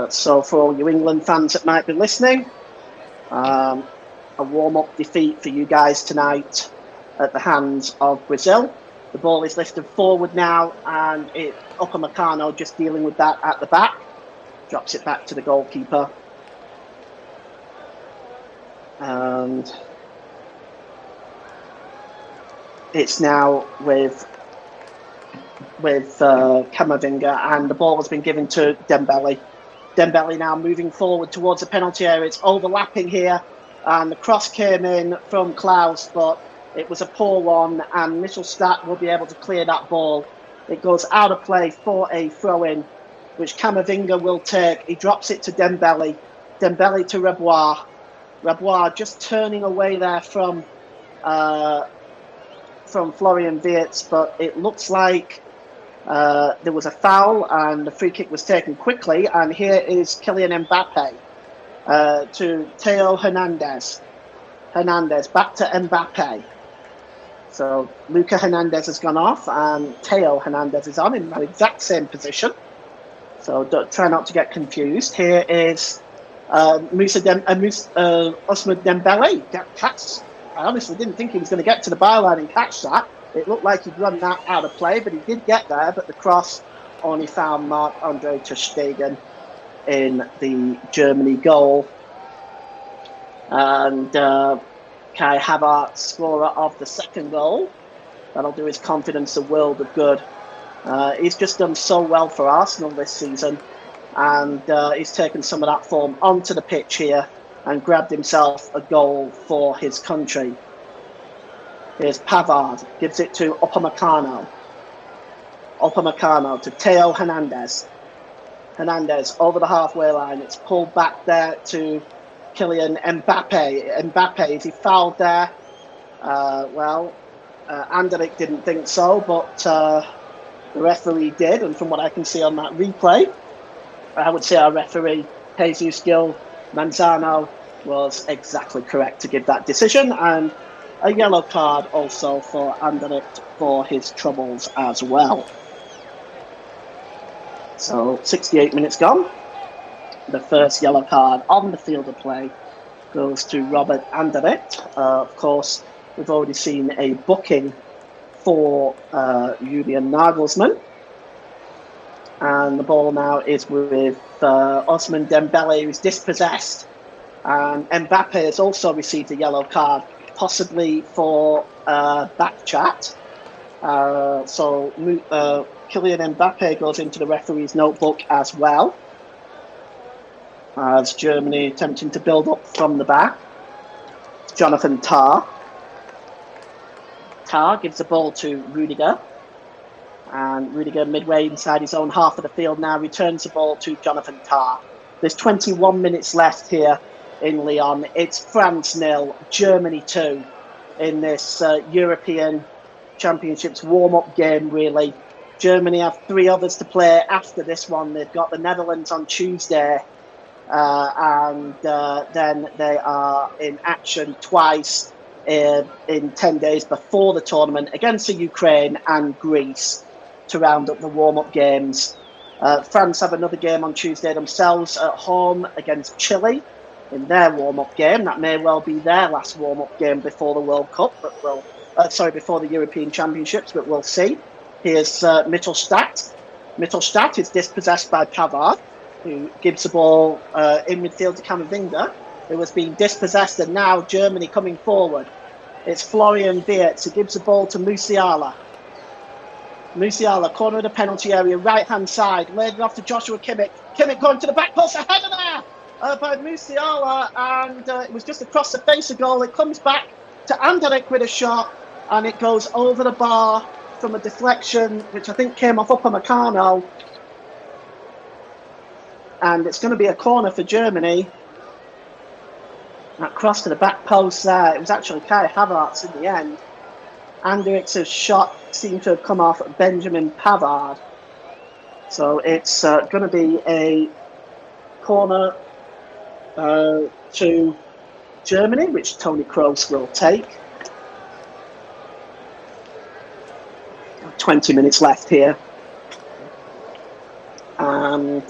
So for all you England fans that might be listening, a warm-up defeat for you guys tonight at the hands of Brazil. The ball is lifted forward now, and Upamecano just dealing with that at the back. Drops it back to the goalkeeper. And it's now with Camavinga, and the ball has been given to Dembele. Dembele now moving forward towards the penalty area. It's overlapping here, and the cross came in from Klaus, but it was a poor one, and Mittelstadt will be able to clear that ball. It goes out of play for a throw-in, which Camavinga will take. He drops it to Dembele. Dembele to Rebois. Rebois just turning away there from Florian Wirtz, but it looks like there was a foul and the free kick was taken quickly. And here is Kylian Mbappe to Theo Hernandez. Hernandez back to Mbappe. So Luca Hernandez has gone off and Teo Hernandez is on in that exact same position. So try not to get confused. Here is Ousmane Dembele. I honestly didn't think he was going to get to the byline and catch that. It looked like he'd run that out of play, but he did get there. But the cross only found Marc-Andre ter Stegen in the Germany goal. And Kai Havertz, scorer of the second goal. That'll do his confidence a world of good. He's just done so well for Arsenal this season, and he's taken some of that form onto the pitch here and grabbed himself a goal for his country. Here's Pavard, gives it to Upamecano. Upamecano to Teo Hernandez. Hernandez over the halfway line. It's pulled back there to Kylian Mbappe. Mbappe, is he fouled there? Anderlecht didn't think so, but the referee did, and from what I can see on that replay, I would say our referee, Jesus Gil Manzano, was exactly correct to give that decision, and a yellow card also for Anderlecht for his troubles as well. So 68 minutes gone. The first yellow card on the field of play goes to Robert Anderlecht. Of course, we've already seen a booking for Julian Nagelsmann. And the ball now is with Ousmane Dembele, who's dispossessed. And Mbappe has also received a yellow card, possibly for back chat. So Kylian Mbappe goes into the referee's notebook as well, as Germany attempting to build up from the back. Jonathan Tah. Tah gives the ball to Rudiger. And Rudiger, midway inside his own half of the field now, returns the ball to Jonathan Tah. There's 21 minutes left here in Lyon. It's France 0, Germany 2 in this European Championships warm-up game, really. Germany have 3 others to play after this one. They've got the Netherlands on Tuesday, and then they are in action twice in 10 days before the tournament against the Ukraine and Greece to round up the warm-up games. France have another game on Tuesday themselves at home against Chile in their warm-up game. That may well be their last warm-up game before the World Cup, but before the European Championships, but we'll see. Here's Mittelstadt. Mittelstadt is dispossessed by Pavard, who gives the ball in midfield to Camavinga, who has been dispossessed, and now Germany coming forward. It's Florian Wirtz who gives the ball to Musiala. Musiala, corner of the penalty area, right-hand side, laid it off to Joshua Kimmich. Kimmich going to the back post, ahead of there by Musiala, and it was just across the face of goal. It comes back to Anderlecht with a shot, and it goes over the bar from a deflection, which I think came off Upamecano. And it's going to be a corner for Germany. That cross to the back post there. It was actually Kai Havertz in the end. Anderlecht's shot seemed to have come off Benjamin Pavard. So it's going to be a corner to Germany, which Toni Kroos will take. 20 minutes left here. And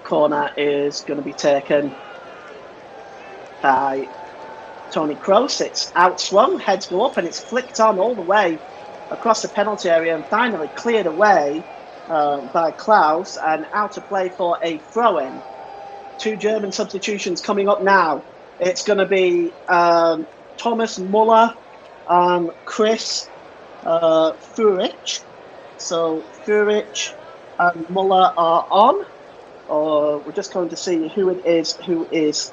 corner is going to be taken by Toni Kroos. It's outswung, heads go up, and it's flicked on all the way across the penalty area and finally cleared away by Klaus, and out of play for a throw-in. 2 German substitutions coming up now. It's going to be Thomas Muller and Chris Führich. So Führich and Muller are on. We're just going to see who it is who is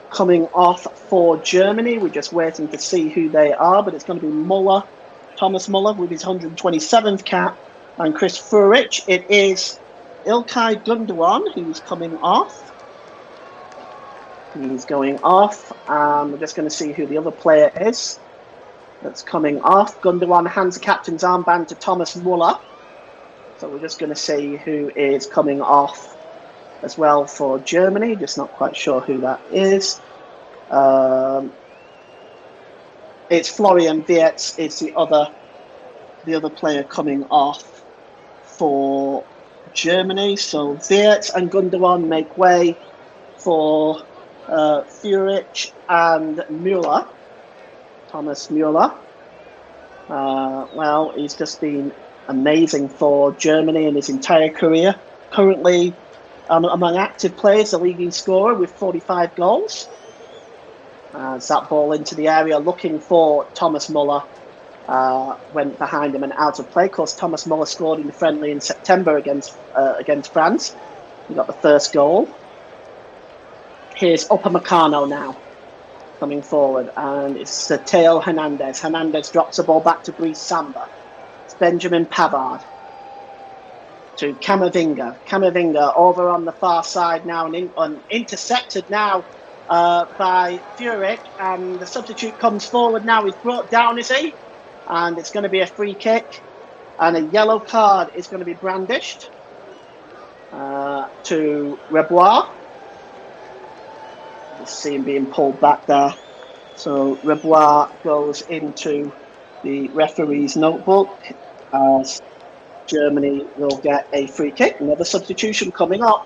coming off for Germany. We're just waiting to see who they are, but it's going to be Muller, Thomas Muller with his 127th cap, and Chris Führich. It is Ilkay Gundogan who's coming off. He's going off, and we're just going to see who the other player is that's coming off. Gundogan hands the captain's armband to Thomas Muller. So we're just going to see who is coming off as well for Germany. Just not quite sure who that is. it's Florian Wirtz is the other player coming off for Germany. So Wirtz and Gundogan make way for Führich and Müller. Thomas Müller. Well, he's just been amazing for Germany in his entire career. Currently, among active players, the leading scorer with 45 goals. As that ball into the area, looking for Thomas Müller, went behind him and out of play. Of course, Thomas Müller scored in the friendly in September against France. He got the first goal. Here's Upamecano now, coming forward, and it's Theo Hernandez. Hernandez drops the ball back to Brice Samba. It's Benjamin Pavard to Camavinga. Camavinga over on the far side now, and intercepted now by Führich, and the substitute comes forward now. He's brought down, is he? And it's going to be a free kick, and a yellow card is going to be brandished to Rebois. Just see him being pulled back there. So Rebois goes into the referee's notebook as Germany will get a free kick. Another substitution coming up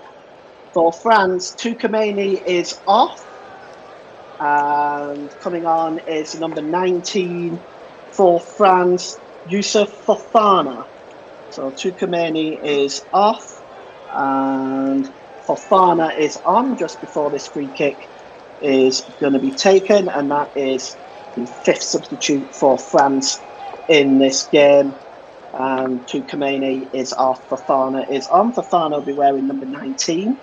for France. Tchouaméni is off, and coming on is number 19 for France, Youssouf Fofana. So Tchouaméni is off, and Fofana is on just before this free kick is going to be taken, and that is the fifth substitute for France in this game. And Tchouaméni is off, Fofana is on. Fofana will be wearing number 19.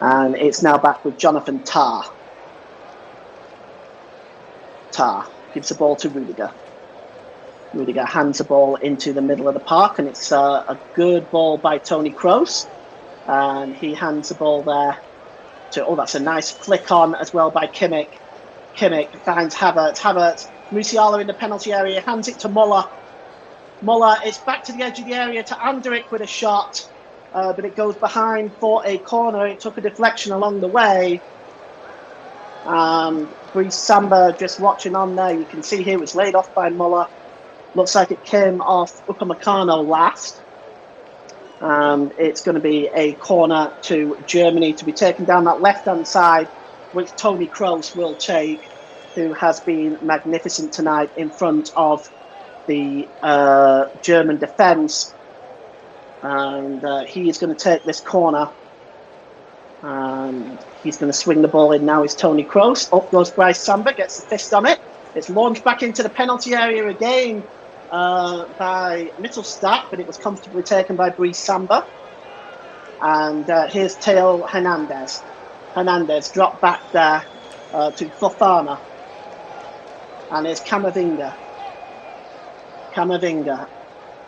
And it's now back with Jonathan Tah. Tah gives the ball to Rudiger. Rudiger hands the ball into the middle of the park, and it's a good ball by Toni Kroos. And he hands the ball there to, oh, that's a nice flick on as well by Kimmich. Kimmich finds Havertz. Havertz, Musiala in the penalty area, hands it to Muller. Muller is back to the edge of the area to Anderik with a shot, but it goes behind for a corner. It took a deflection along the way. Brice Samba just watching on there. You can see here it was laid off by Muller. Looks like it came off Upamecano last. It's going to be a corner to Germany to be taken down that left-hand side, which Toni Kroos will take, who has been magnificent tonight in front of the German defence. And he is going to take this corner. And he's going to swing the ball in now. Is Toni Kroos. Up goes Brice Samba, gets the fist on it. It's launched back into the penalty area again by Mittelstadt, but it was comfortably taken by Brice Samba. And here's Theo Hernandez. Hernandez dropped back there to Fofana. And here's Camavinga. Camavinga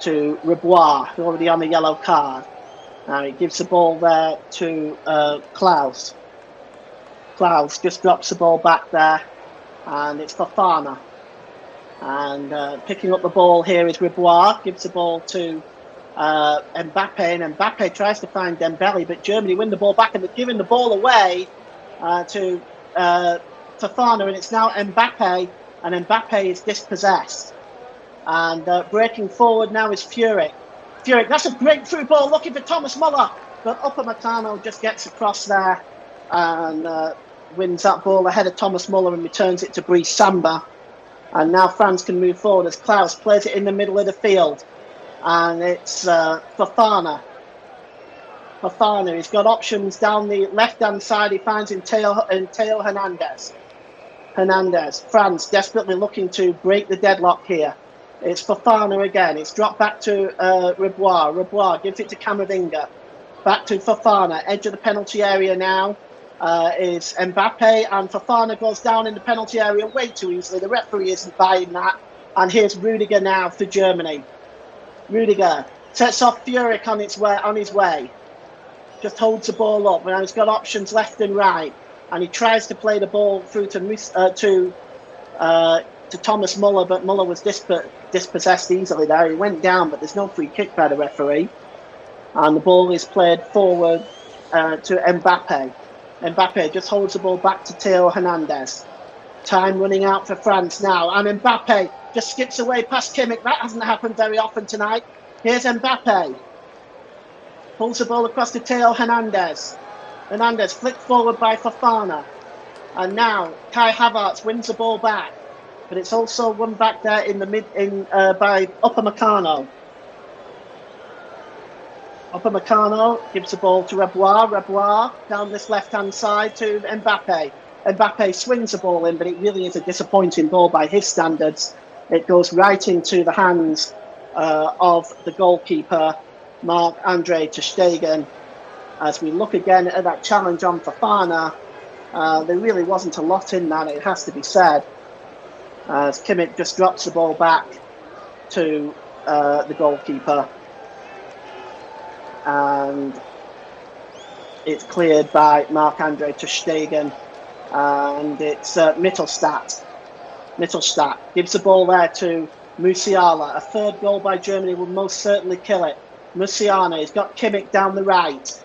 to Rebois, who already on the yellow card. He gives the ball there to Klaus. Klaus just drops the ball back there, and it's Fofana. And picking up the ball here is Rebois, gives the ball to Mbappe, and Mbappe tries to find Dembele, but Germany win the ball back, and they're giving the ball away to Fofana, and it's now Mbappe, and Mbappe is dispossessed. And breaking forward now is Führich. Führich, that's a great through ball, looking for Thomas Müller, but Upamecano just gets across there and wins that ball ahead of Thomas Müller and returns it to Brice Samba. And now France can move forward as Klaus plays it in the middle of the field. And it's Fofana. Fofana, he's got options down the left-hand side. He finds in Theo Hernandez. Hernandez, France desperately looking to break the deadlock here. It's Fofana again. It's dropped back to Rebois. Rebois gives it to Camavinga. Back to Fofana. Edge of the penalty area now is Mbappe. And Fofana goes down in the penalty area way too easily. The referee isn't buying that. And here's Rudiger now for Germany. Rudiger sets off Führich on his way. Just holds the ball up. Now he's got options left and right. And he tries to play the ball through to Thomas Müller, but Müller was dispossessed easily there. He went down, but there's no free kick by the referee. And the ball is played forward to Mbappe. Mbappe just holds the ball back to Theo Hernandez. Time running out for France now. And Mbappe just skips away past Kimmich. That hasn't happened very often tonight. Here's Mbappe. Pulls the ball across to Theo Hernandez. Hernandez flicked forward by Fofana. And now Kai Havertz wins the ball back. But it's also won back there in the by Upamecano. Upamecano gives the ball to Rebois. Rebois down this left-hand side to Mbappe. Mbappe swings the ball in, but it really is a disappointing ball by his standards. It goes right into the hands of the goalkeeper, Marc-Andre ter Stegen. As we look again at that challenge on Fofana, there really wasn't a lot in that, it has to be said. As Kimmich just drops the ball back to the goalkeeper. And it's cleared by Marc-Andre ter Stegen. And it's Mittelstadt. Mittelstadt gives the ball there to Musiala. A third goal by Germany will most certainly kill it. Musiala has got Kimmich down the right.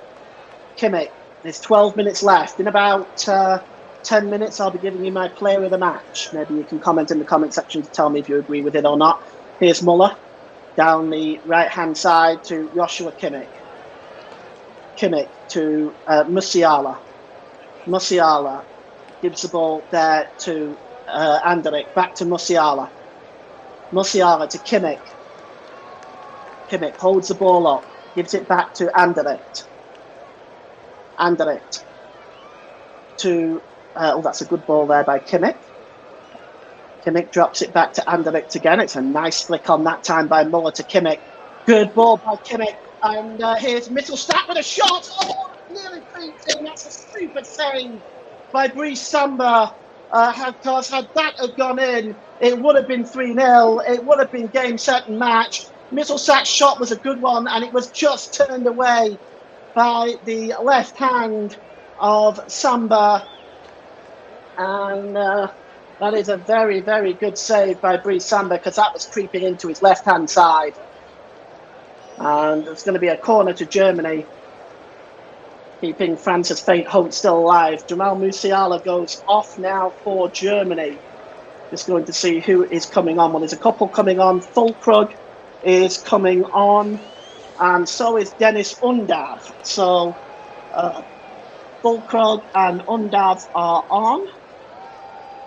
Kimmich, there's 12 minutes left. In about 10 minutes, I'll be giving you my player of the match. Maybe you can comment in the comment section to tell me if you agree with it or not. Here's Muller down the right-hand side to Joshua Kimmich. Kimmich to Musiala. Musiala gives the ball there to Anderlecht. Back to Musiala. Musiala to Kimmich. Kimmich holds the ball up. Gives it back to Anderlecht. Anderlecht to... oh, that's a good ball there by Kimmich. Kimmich drops it back to Anderlecht again. It's a nice flick on that time by Muller to Kimmich. Good ball by Kimmich. And here's Mittelstadt with a shot. Oh, nearly creeps in. That's a super save by Brice Samba. Because had that have gone in, it would have been 3-0. It would have been game, set and match. Mittelstadt's shot was a good one, and it was just turned away by the left hand of Samba. And that is a very, very good save by Brice Samba, because that was creeping into his left-hand side. And it's going to be a corner to Germany, keeping France's faint hope still alive. Jamal Musiala goes off now for Germany. Just going to see who is coming on. Well, there's a couple coming on. Füllkrug is coming on, and so is Dennis Undav. So Füllkrug and Undav are on.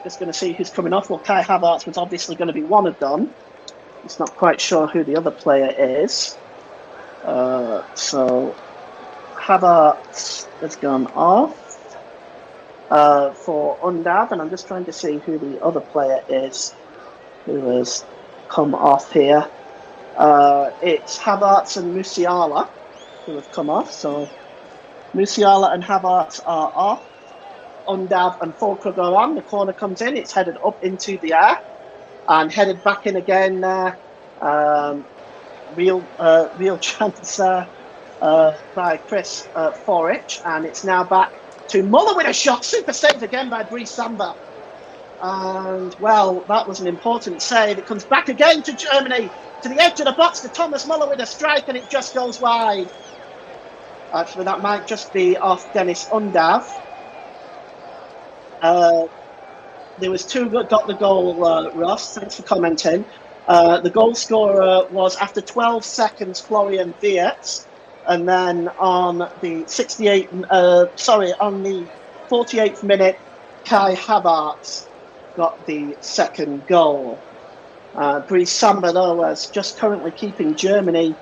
Just going to see who's coming off. Well, Kai Havertz was obviously going to be one of them. He's not quite sure who the other player is. So Havertz has gone off for Undav, and I'm just trying to see who the other player is who has come off here. It's Havertz and Musiala who have come off. So Musiala and Havertz are off. Undav and Füllkrug are on. The corner comes in. It's headed up into the air and headed back in again. Real chance by Chris Forich, and it's now back to Muller with a shot. Super saved again by Brice Samba. And well, that was an important save. It comes back again to Germany, to the edge of the box, to Thomas Muller with a strike, and it just goes wide. Actually, that might just be off Dennis Undav. There was two that got the goal, Ross. Thanks for commenting. The goal scorer was, after 12 seconds, Florian Wirtz, and then on the 48th minute, Kai Havertz got the second goal. Brice Samba, though, is just currently keeping currently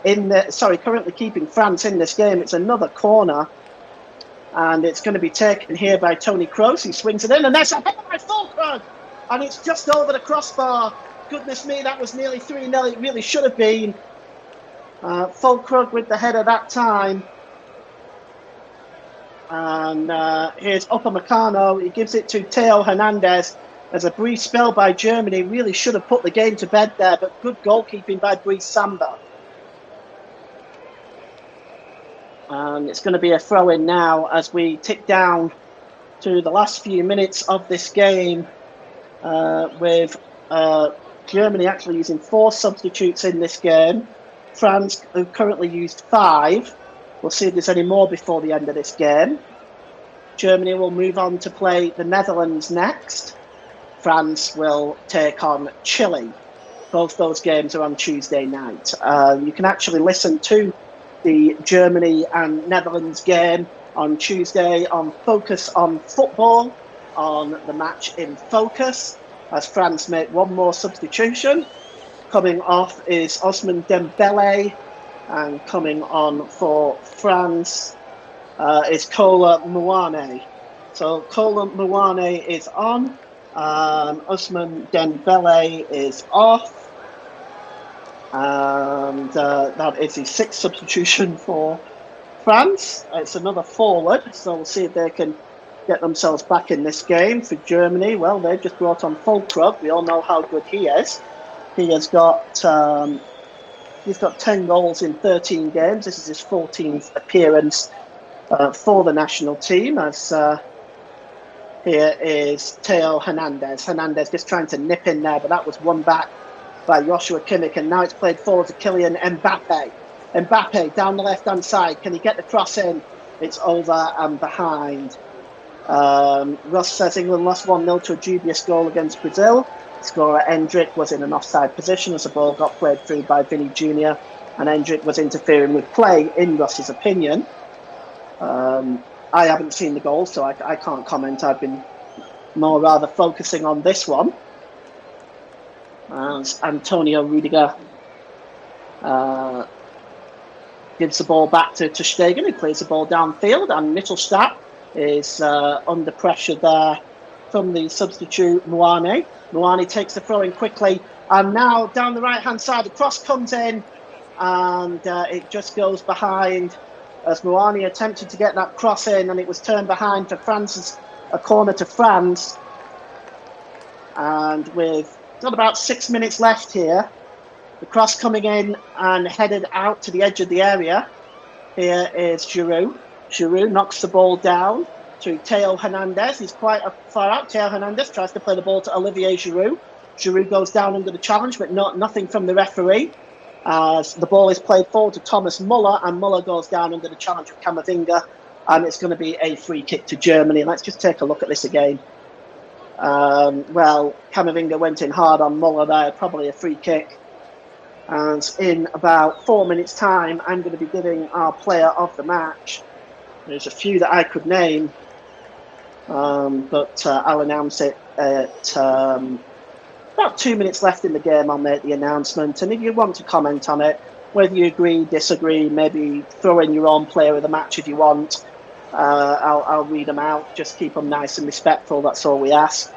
keeping France in this game. It's another corner, and it's going to be taken here by Toni Kroos. He swings it in, and there's a header by Füllkrug, and it's just over the crossbar. Goodness me, that was nearly 3-0. It really should have been. Füllkrug with the header that time. And here's Upamecano. He gives it to Theo Hernandez. There's a brief spell by Germany. Really should have put the game to bed there, but good goalkeeping by Brice Samba. And it's going to be a throw-in now as we tick down to the last few minutes of this game, with Germany actually using 4 substitutes in this game. France have currently used 5. We'll see if there's any more before the end of this game. Germany will move on to play the Netherlands next. France will take on Chile. Both those games are on Tuesday night. You can actually listen to the Germany and Netherlands game on Tuesday on Focus on Football, on the match in Focus, as France make one more substitution. Coming off is Ousmane Dembele, and coming on for France is Kolo Muani. So Kolo Muani is on, Ousmane Dembele is off, and that is the sixth substitution for France. It's another forward, so we'll see if they can get themselves back in this game. For Germany, well, they've just brought on Füllkrug. We all know how good he is. He has got 10 goals in 13 games. This is his 14th appearance for the national team. As here is Theo Hernandez. Hernandez just trying to nip in there, but that was won back by Joshua Kimmich, and now it's played forward to Kylian Mbappe. Mbappe down the left-hand side. Can he get the cross in? It's over and behind. Russ says England lost 1-0 to a dubious goal against Brazil. Scorer Endrick was in an offside position as the ball got played through by Vinny Jr. and Endrick was interfering with play, in Russ's opinion. I haven't seen the goal, so I can't comment. I've been more rather focusing on this one. As Antonio Rudiger gives the ball back to Stegen, who plays the ball downfield, and Mittelstadt is under pressure there from the substitute Muani. Muani takes the throw in quickly, and now down the right-hand side, the cross comes in, and it just goes behind as Muani attempted to get that cross in, and it was turned behind for France's a corner to France. And with got about 6 minutes left here, the cross coming in and headed out to the edge of the area. Here is Giroud. Giroud knocks the ball down to Theo Hernandez. He's quite far out. Theo Hernandez tries to play the ball to Olivier Giroud. Giroud goes down under the challenge, but nothing from the referee. As the ball is played forward to Thomas Muller, and Muller goes down under the challenge of Camavinga, and it's going to be a free kick to Germany. Let's just take a look at this again. Well, Camavinga went in hard on Muller there, probably a free kick. And in about 4 minutes' time, I'm going to be giving our player of the match. There's a few that I could name, but I'll announce it at about 2 minutes left in the game. I'll make the announcement, and if you want to comment on it, whether you agree, disagree, maybe throw in your own player of the match if you want, I'll read them out. Just keep them nice and respectful, that's all we ask.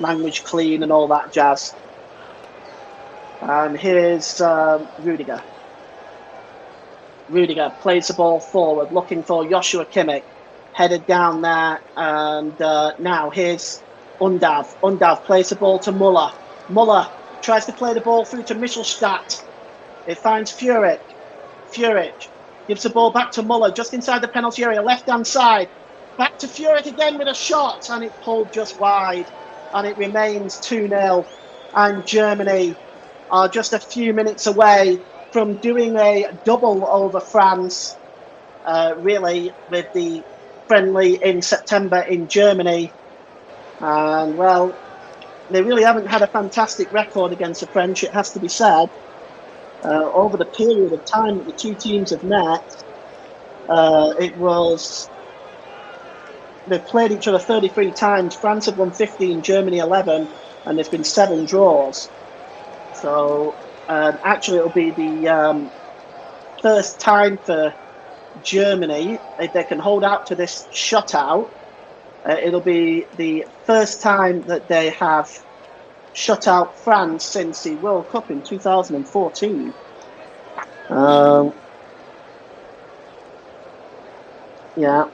Language clean and all that jazz. And here's Rudiger. Rudiger plays the ball forward, looking for Joshua Kimmich. Headed down there, and now here's Undav. Undav plays the ball to Muller. Muller tries to play the ball through to Mittelstadt. It finds Führich. Führich gives the ball back to Muller, just inside the penalty area, left-hand side. Back to Führich again with a shot, and it pulled just wide. And it remains 2-0. And Germany are just a few minutes away from doing a double over France, really, with the friendly in September in Germany. And, well, they really haven't had a fantastic record against the French, it has to be said. Over the period of time that the two teams have met, they've played each other 33 times. France have won 15, Germany 11, and there's been 7 draws. So actually it'll be the first time for Germany, if they can hold out to this shutout, it'll be the first time that they have shut out France since the World Cup in 2014. Yeah.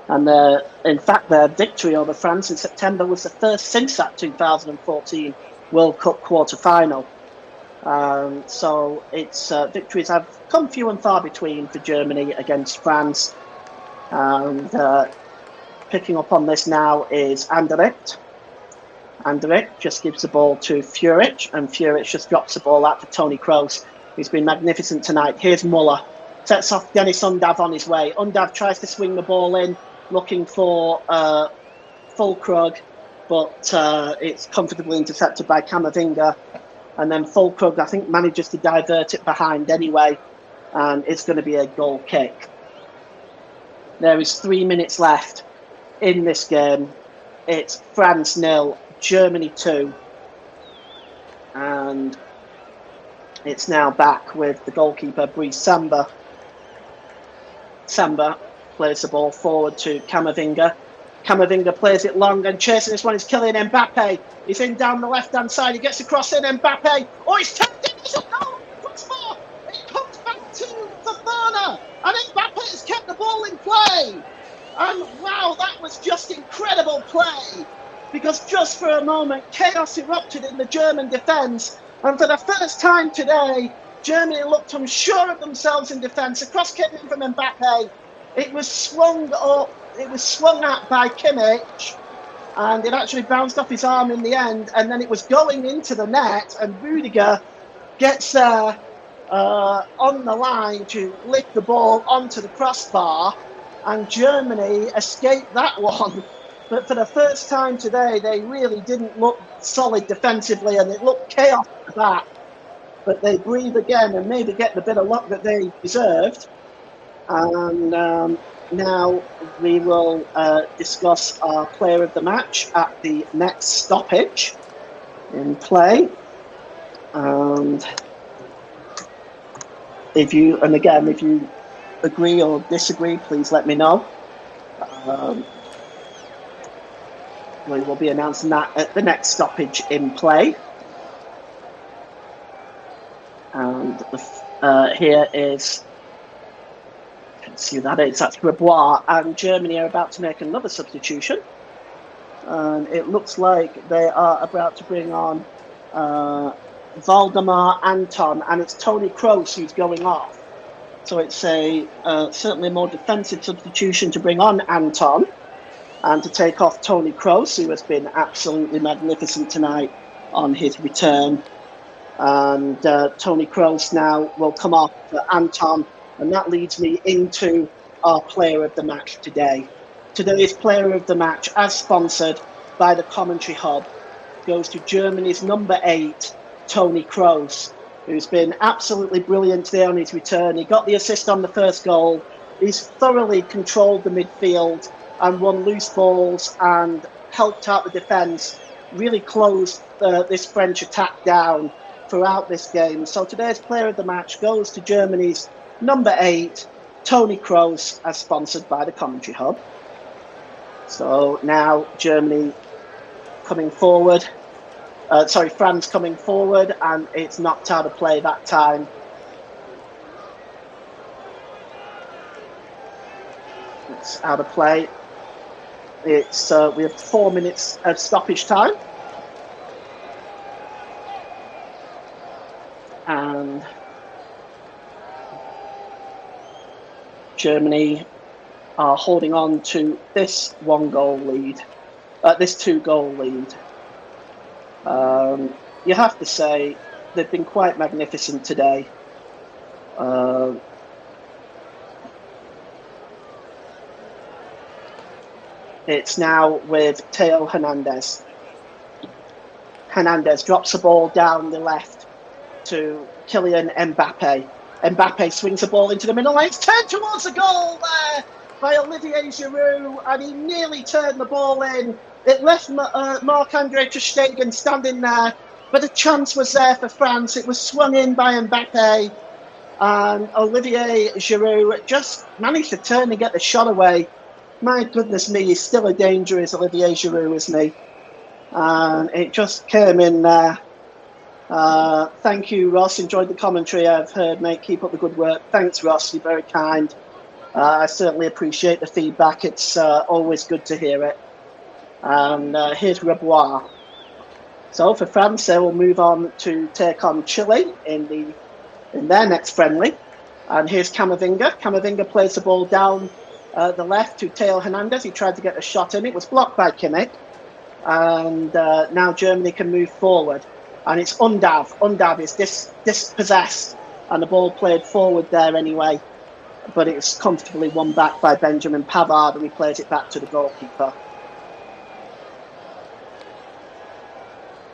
And in fact, their victory over France in September was the first since that 2014 World Cup quarter-final. So its victories have come few and far between for Germany against France. And picking up on this now is Anderlecht. Anderlecht just gives the ball to Führich, and Führich just drops the ball out to Toni Kroos, who's been magnificent tonight. Here's Muller. Sets off Dennis Undav on his way. Undav tries to swing the ball in, looking for Füllkrug. but it's comfortably intercepted by Camavinga. And then Fulkrug, I think, manages to divert it behind anyway, and it's going to be a goal kick. There is 3 minutes left in this game. It's France 0, Germany 2. And it's now back with the goalkeeper, Brice Samba. Samba plays the ball forward to Camavinga. Camavinga plays it long, and chasing this one is Kylian Mbappe. He's in down the left-hand side. He gets across in Mbappe. Oh, he's tapped in. He's a goal. It comes back to Fofana, and Mbappe has kept the ball in play. And wow, that was just incredible play, because just for a moment, chaos erupted in the German defence. And for the first time today, Germany looked unsure of themselves in defence. A cross came in from Mbappe. It was swung up. It was swung at by Kimmich, and it actually bounced off his arm in the end. And then it was going into the net, and Rudiger gets there on the line to lift the ball onto the crossbar, and Germany escaped that one. But for the first time today, they really didn't look solid defensively, and it looked chaos at the back. But they breathe again and maybe get the bit of luck that they deserved. And now we will discuss our player of the match at the next stoppage in play. And if you agree or disagree, please let me know. We will be announcing that at the next stoppage in play. And here is, you can see that that's Rebois, and Germany are about to make another substitution. And it looks like they are about to bring on Waldemar Anton, and it's Toni Kroos who's going off. So it's a certainly a more defensive substitution to bring on Anton and to take off Toni Kroos, who has been absolutely magnificent tonight on his return. And Toni Kroos now will come off for Anton, and that leads me into our player of the match today. Today's player of the match, as sponsored by the Commentary Hub, goes to Germany's number 8, Toni Kroos, who's been absolutely brilliant today on his return. He got the assist on the first goal. He's thoroughly controlled the midfield and won loose balls and helped out the defence, really closed this French attack down throughout this game. So today's player of the match goes to Germany's number 8, Toni Kroos, as sponsored by the Commentary Hub. So now Germany coming forward. France coming forward, and it's knocked out of play that time. It's out of play. It's we have 4 minutes of stoppage time. And Germany are holding on to this 2-goal lead. You have to say they've been quite magnificent today. It's now with Theo Hernandez. Hernandez drops the ball down the left to Kylian Mbappe. Mbappe swings the ball into the middle lane. It's turned towards the goal there by Olivier Giroud, and he nearly turned the ball in. It left Marc-Andre ter Stegen standing there, but a chance was there for France. It was swung in by Mbappe, and Olivier Giroud just managed to turn and get the shot away. My goodness me, he's still a danger, is Olivier Giroud, isn't he? And it just came in there. Thank you, Ross. Enjoyed the commentary I've heard, mate. Keep up the good work. Thanks, Ross. You're very kind. I certainly appreciate the feedback. It's always good to hear it. And here's Rebois. So for France, they will move on to take on Chile in their next friendly. And here's Camavinga. Camavinga plays the ball down the left to Theo Hernandez. He tried to get a shot in. It was blocked by Kimmich. And now Germany can move forward. And it's Undav. Undav is dispossessed. And the ball played forward there anyway. But it's comfortably won back by Benjamin Pavard, and he plays it back to the goalkeeper.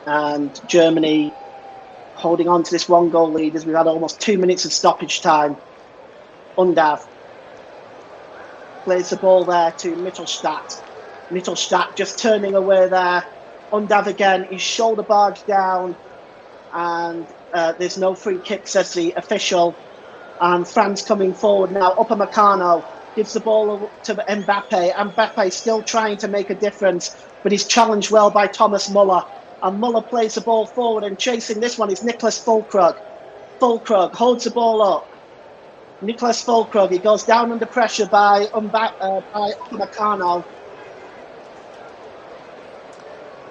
And Germany holding on to this 1-goal lead as we've had almost 2 minutes of stoppage time. Undav plays the ball there to Mittelstadt. Mittelstadt just turning away there. Undav again, his shoulder barge down, and there's no free kick, says the official. And France coming forward now. Upamecano gives the ball to Mbappe. Mbappe still trying to make a difference, but he's challenged well by Thomas Muller. And Muller plays the ball forward, and chasing this one is Nicholas Füllkrug. Füllkrug holds the ball up. Nicholas Füllkrug, he goes down under pressure by Upamecano.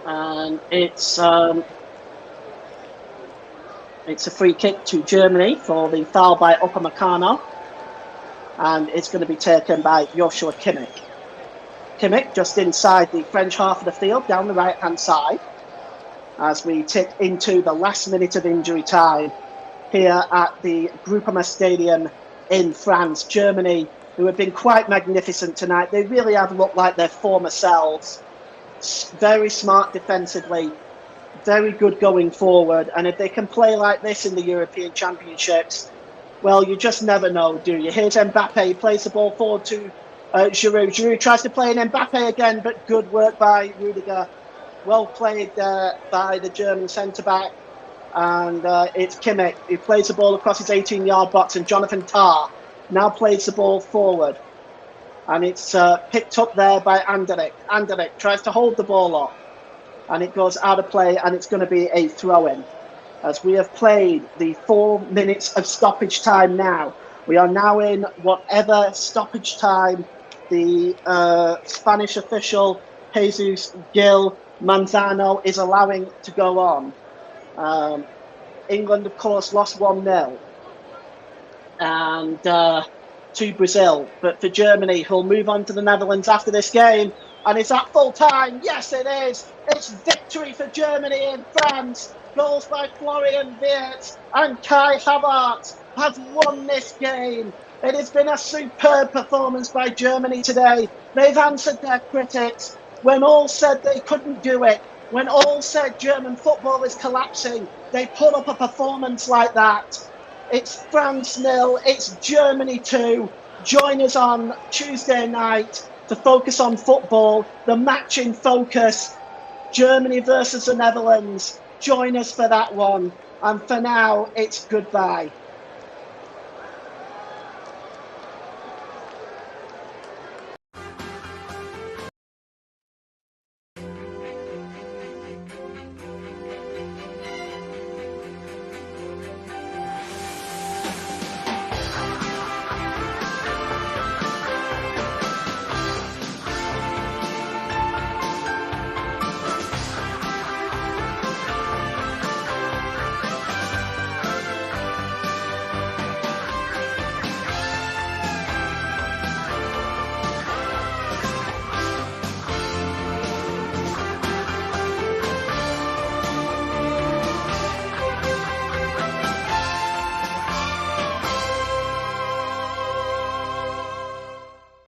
And it's a free kick to Germany for the foul by Upamecano. And it's going to be taken by Joshua Kimmich. Kimmich just inside the French half of the field, down the right-hand side, as we tick into the last minute of injury time here at the Groupama Stadium in France. Germany, who have been quite magnificent tonight, they really have looked like their former selves. Very smart defensively, very good going forward, and if they can play like this in the European Championships, well, you just never know, do you? Here's Mbappe, he plays the ball forward to Giroud. Giroud tries to play in Mbappe again, but good work by Rudiger. Well played by the German centre-back. And it's Kimmich who plays the ball across his 18-yard box, and Jonathan Tah now plays the ball forward. And it's picked up there by Anderlecht. Anderlecht tries to hold the ball up, and it goes out of play, and it's going to be a throw-in. As we have played the 4 minutes of stoppage time now. We are now in whatever stoppage time the Spanish official, Jesus Gil Manzano, is allowing to go on. England, of course, lost 1-0 and to Brazil. But for Germany, who'll move on to the Netherlands after this game. And is that full time? Yes, it is. It's victory for Germany in France. Goals by Florian Wirtz, and Kai Havertz has won this game. It has been a superb performance by Germany today. They've answered their critics. When all said they couldn't do it, when all said German football is collapsing, they put up a performance like that. It's France 0, it's Germany 2. Join us on Tuesday night to focus on football, the match in focus, Germany versus the Netherlands. Join us for that one. And for now, it's goodbye.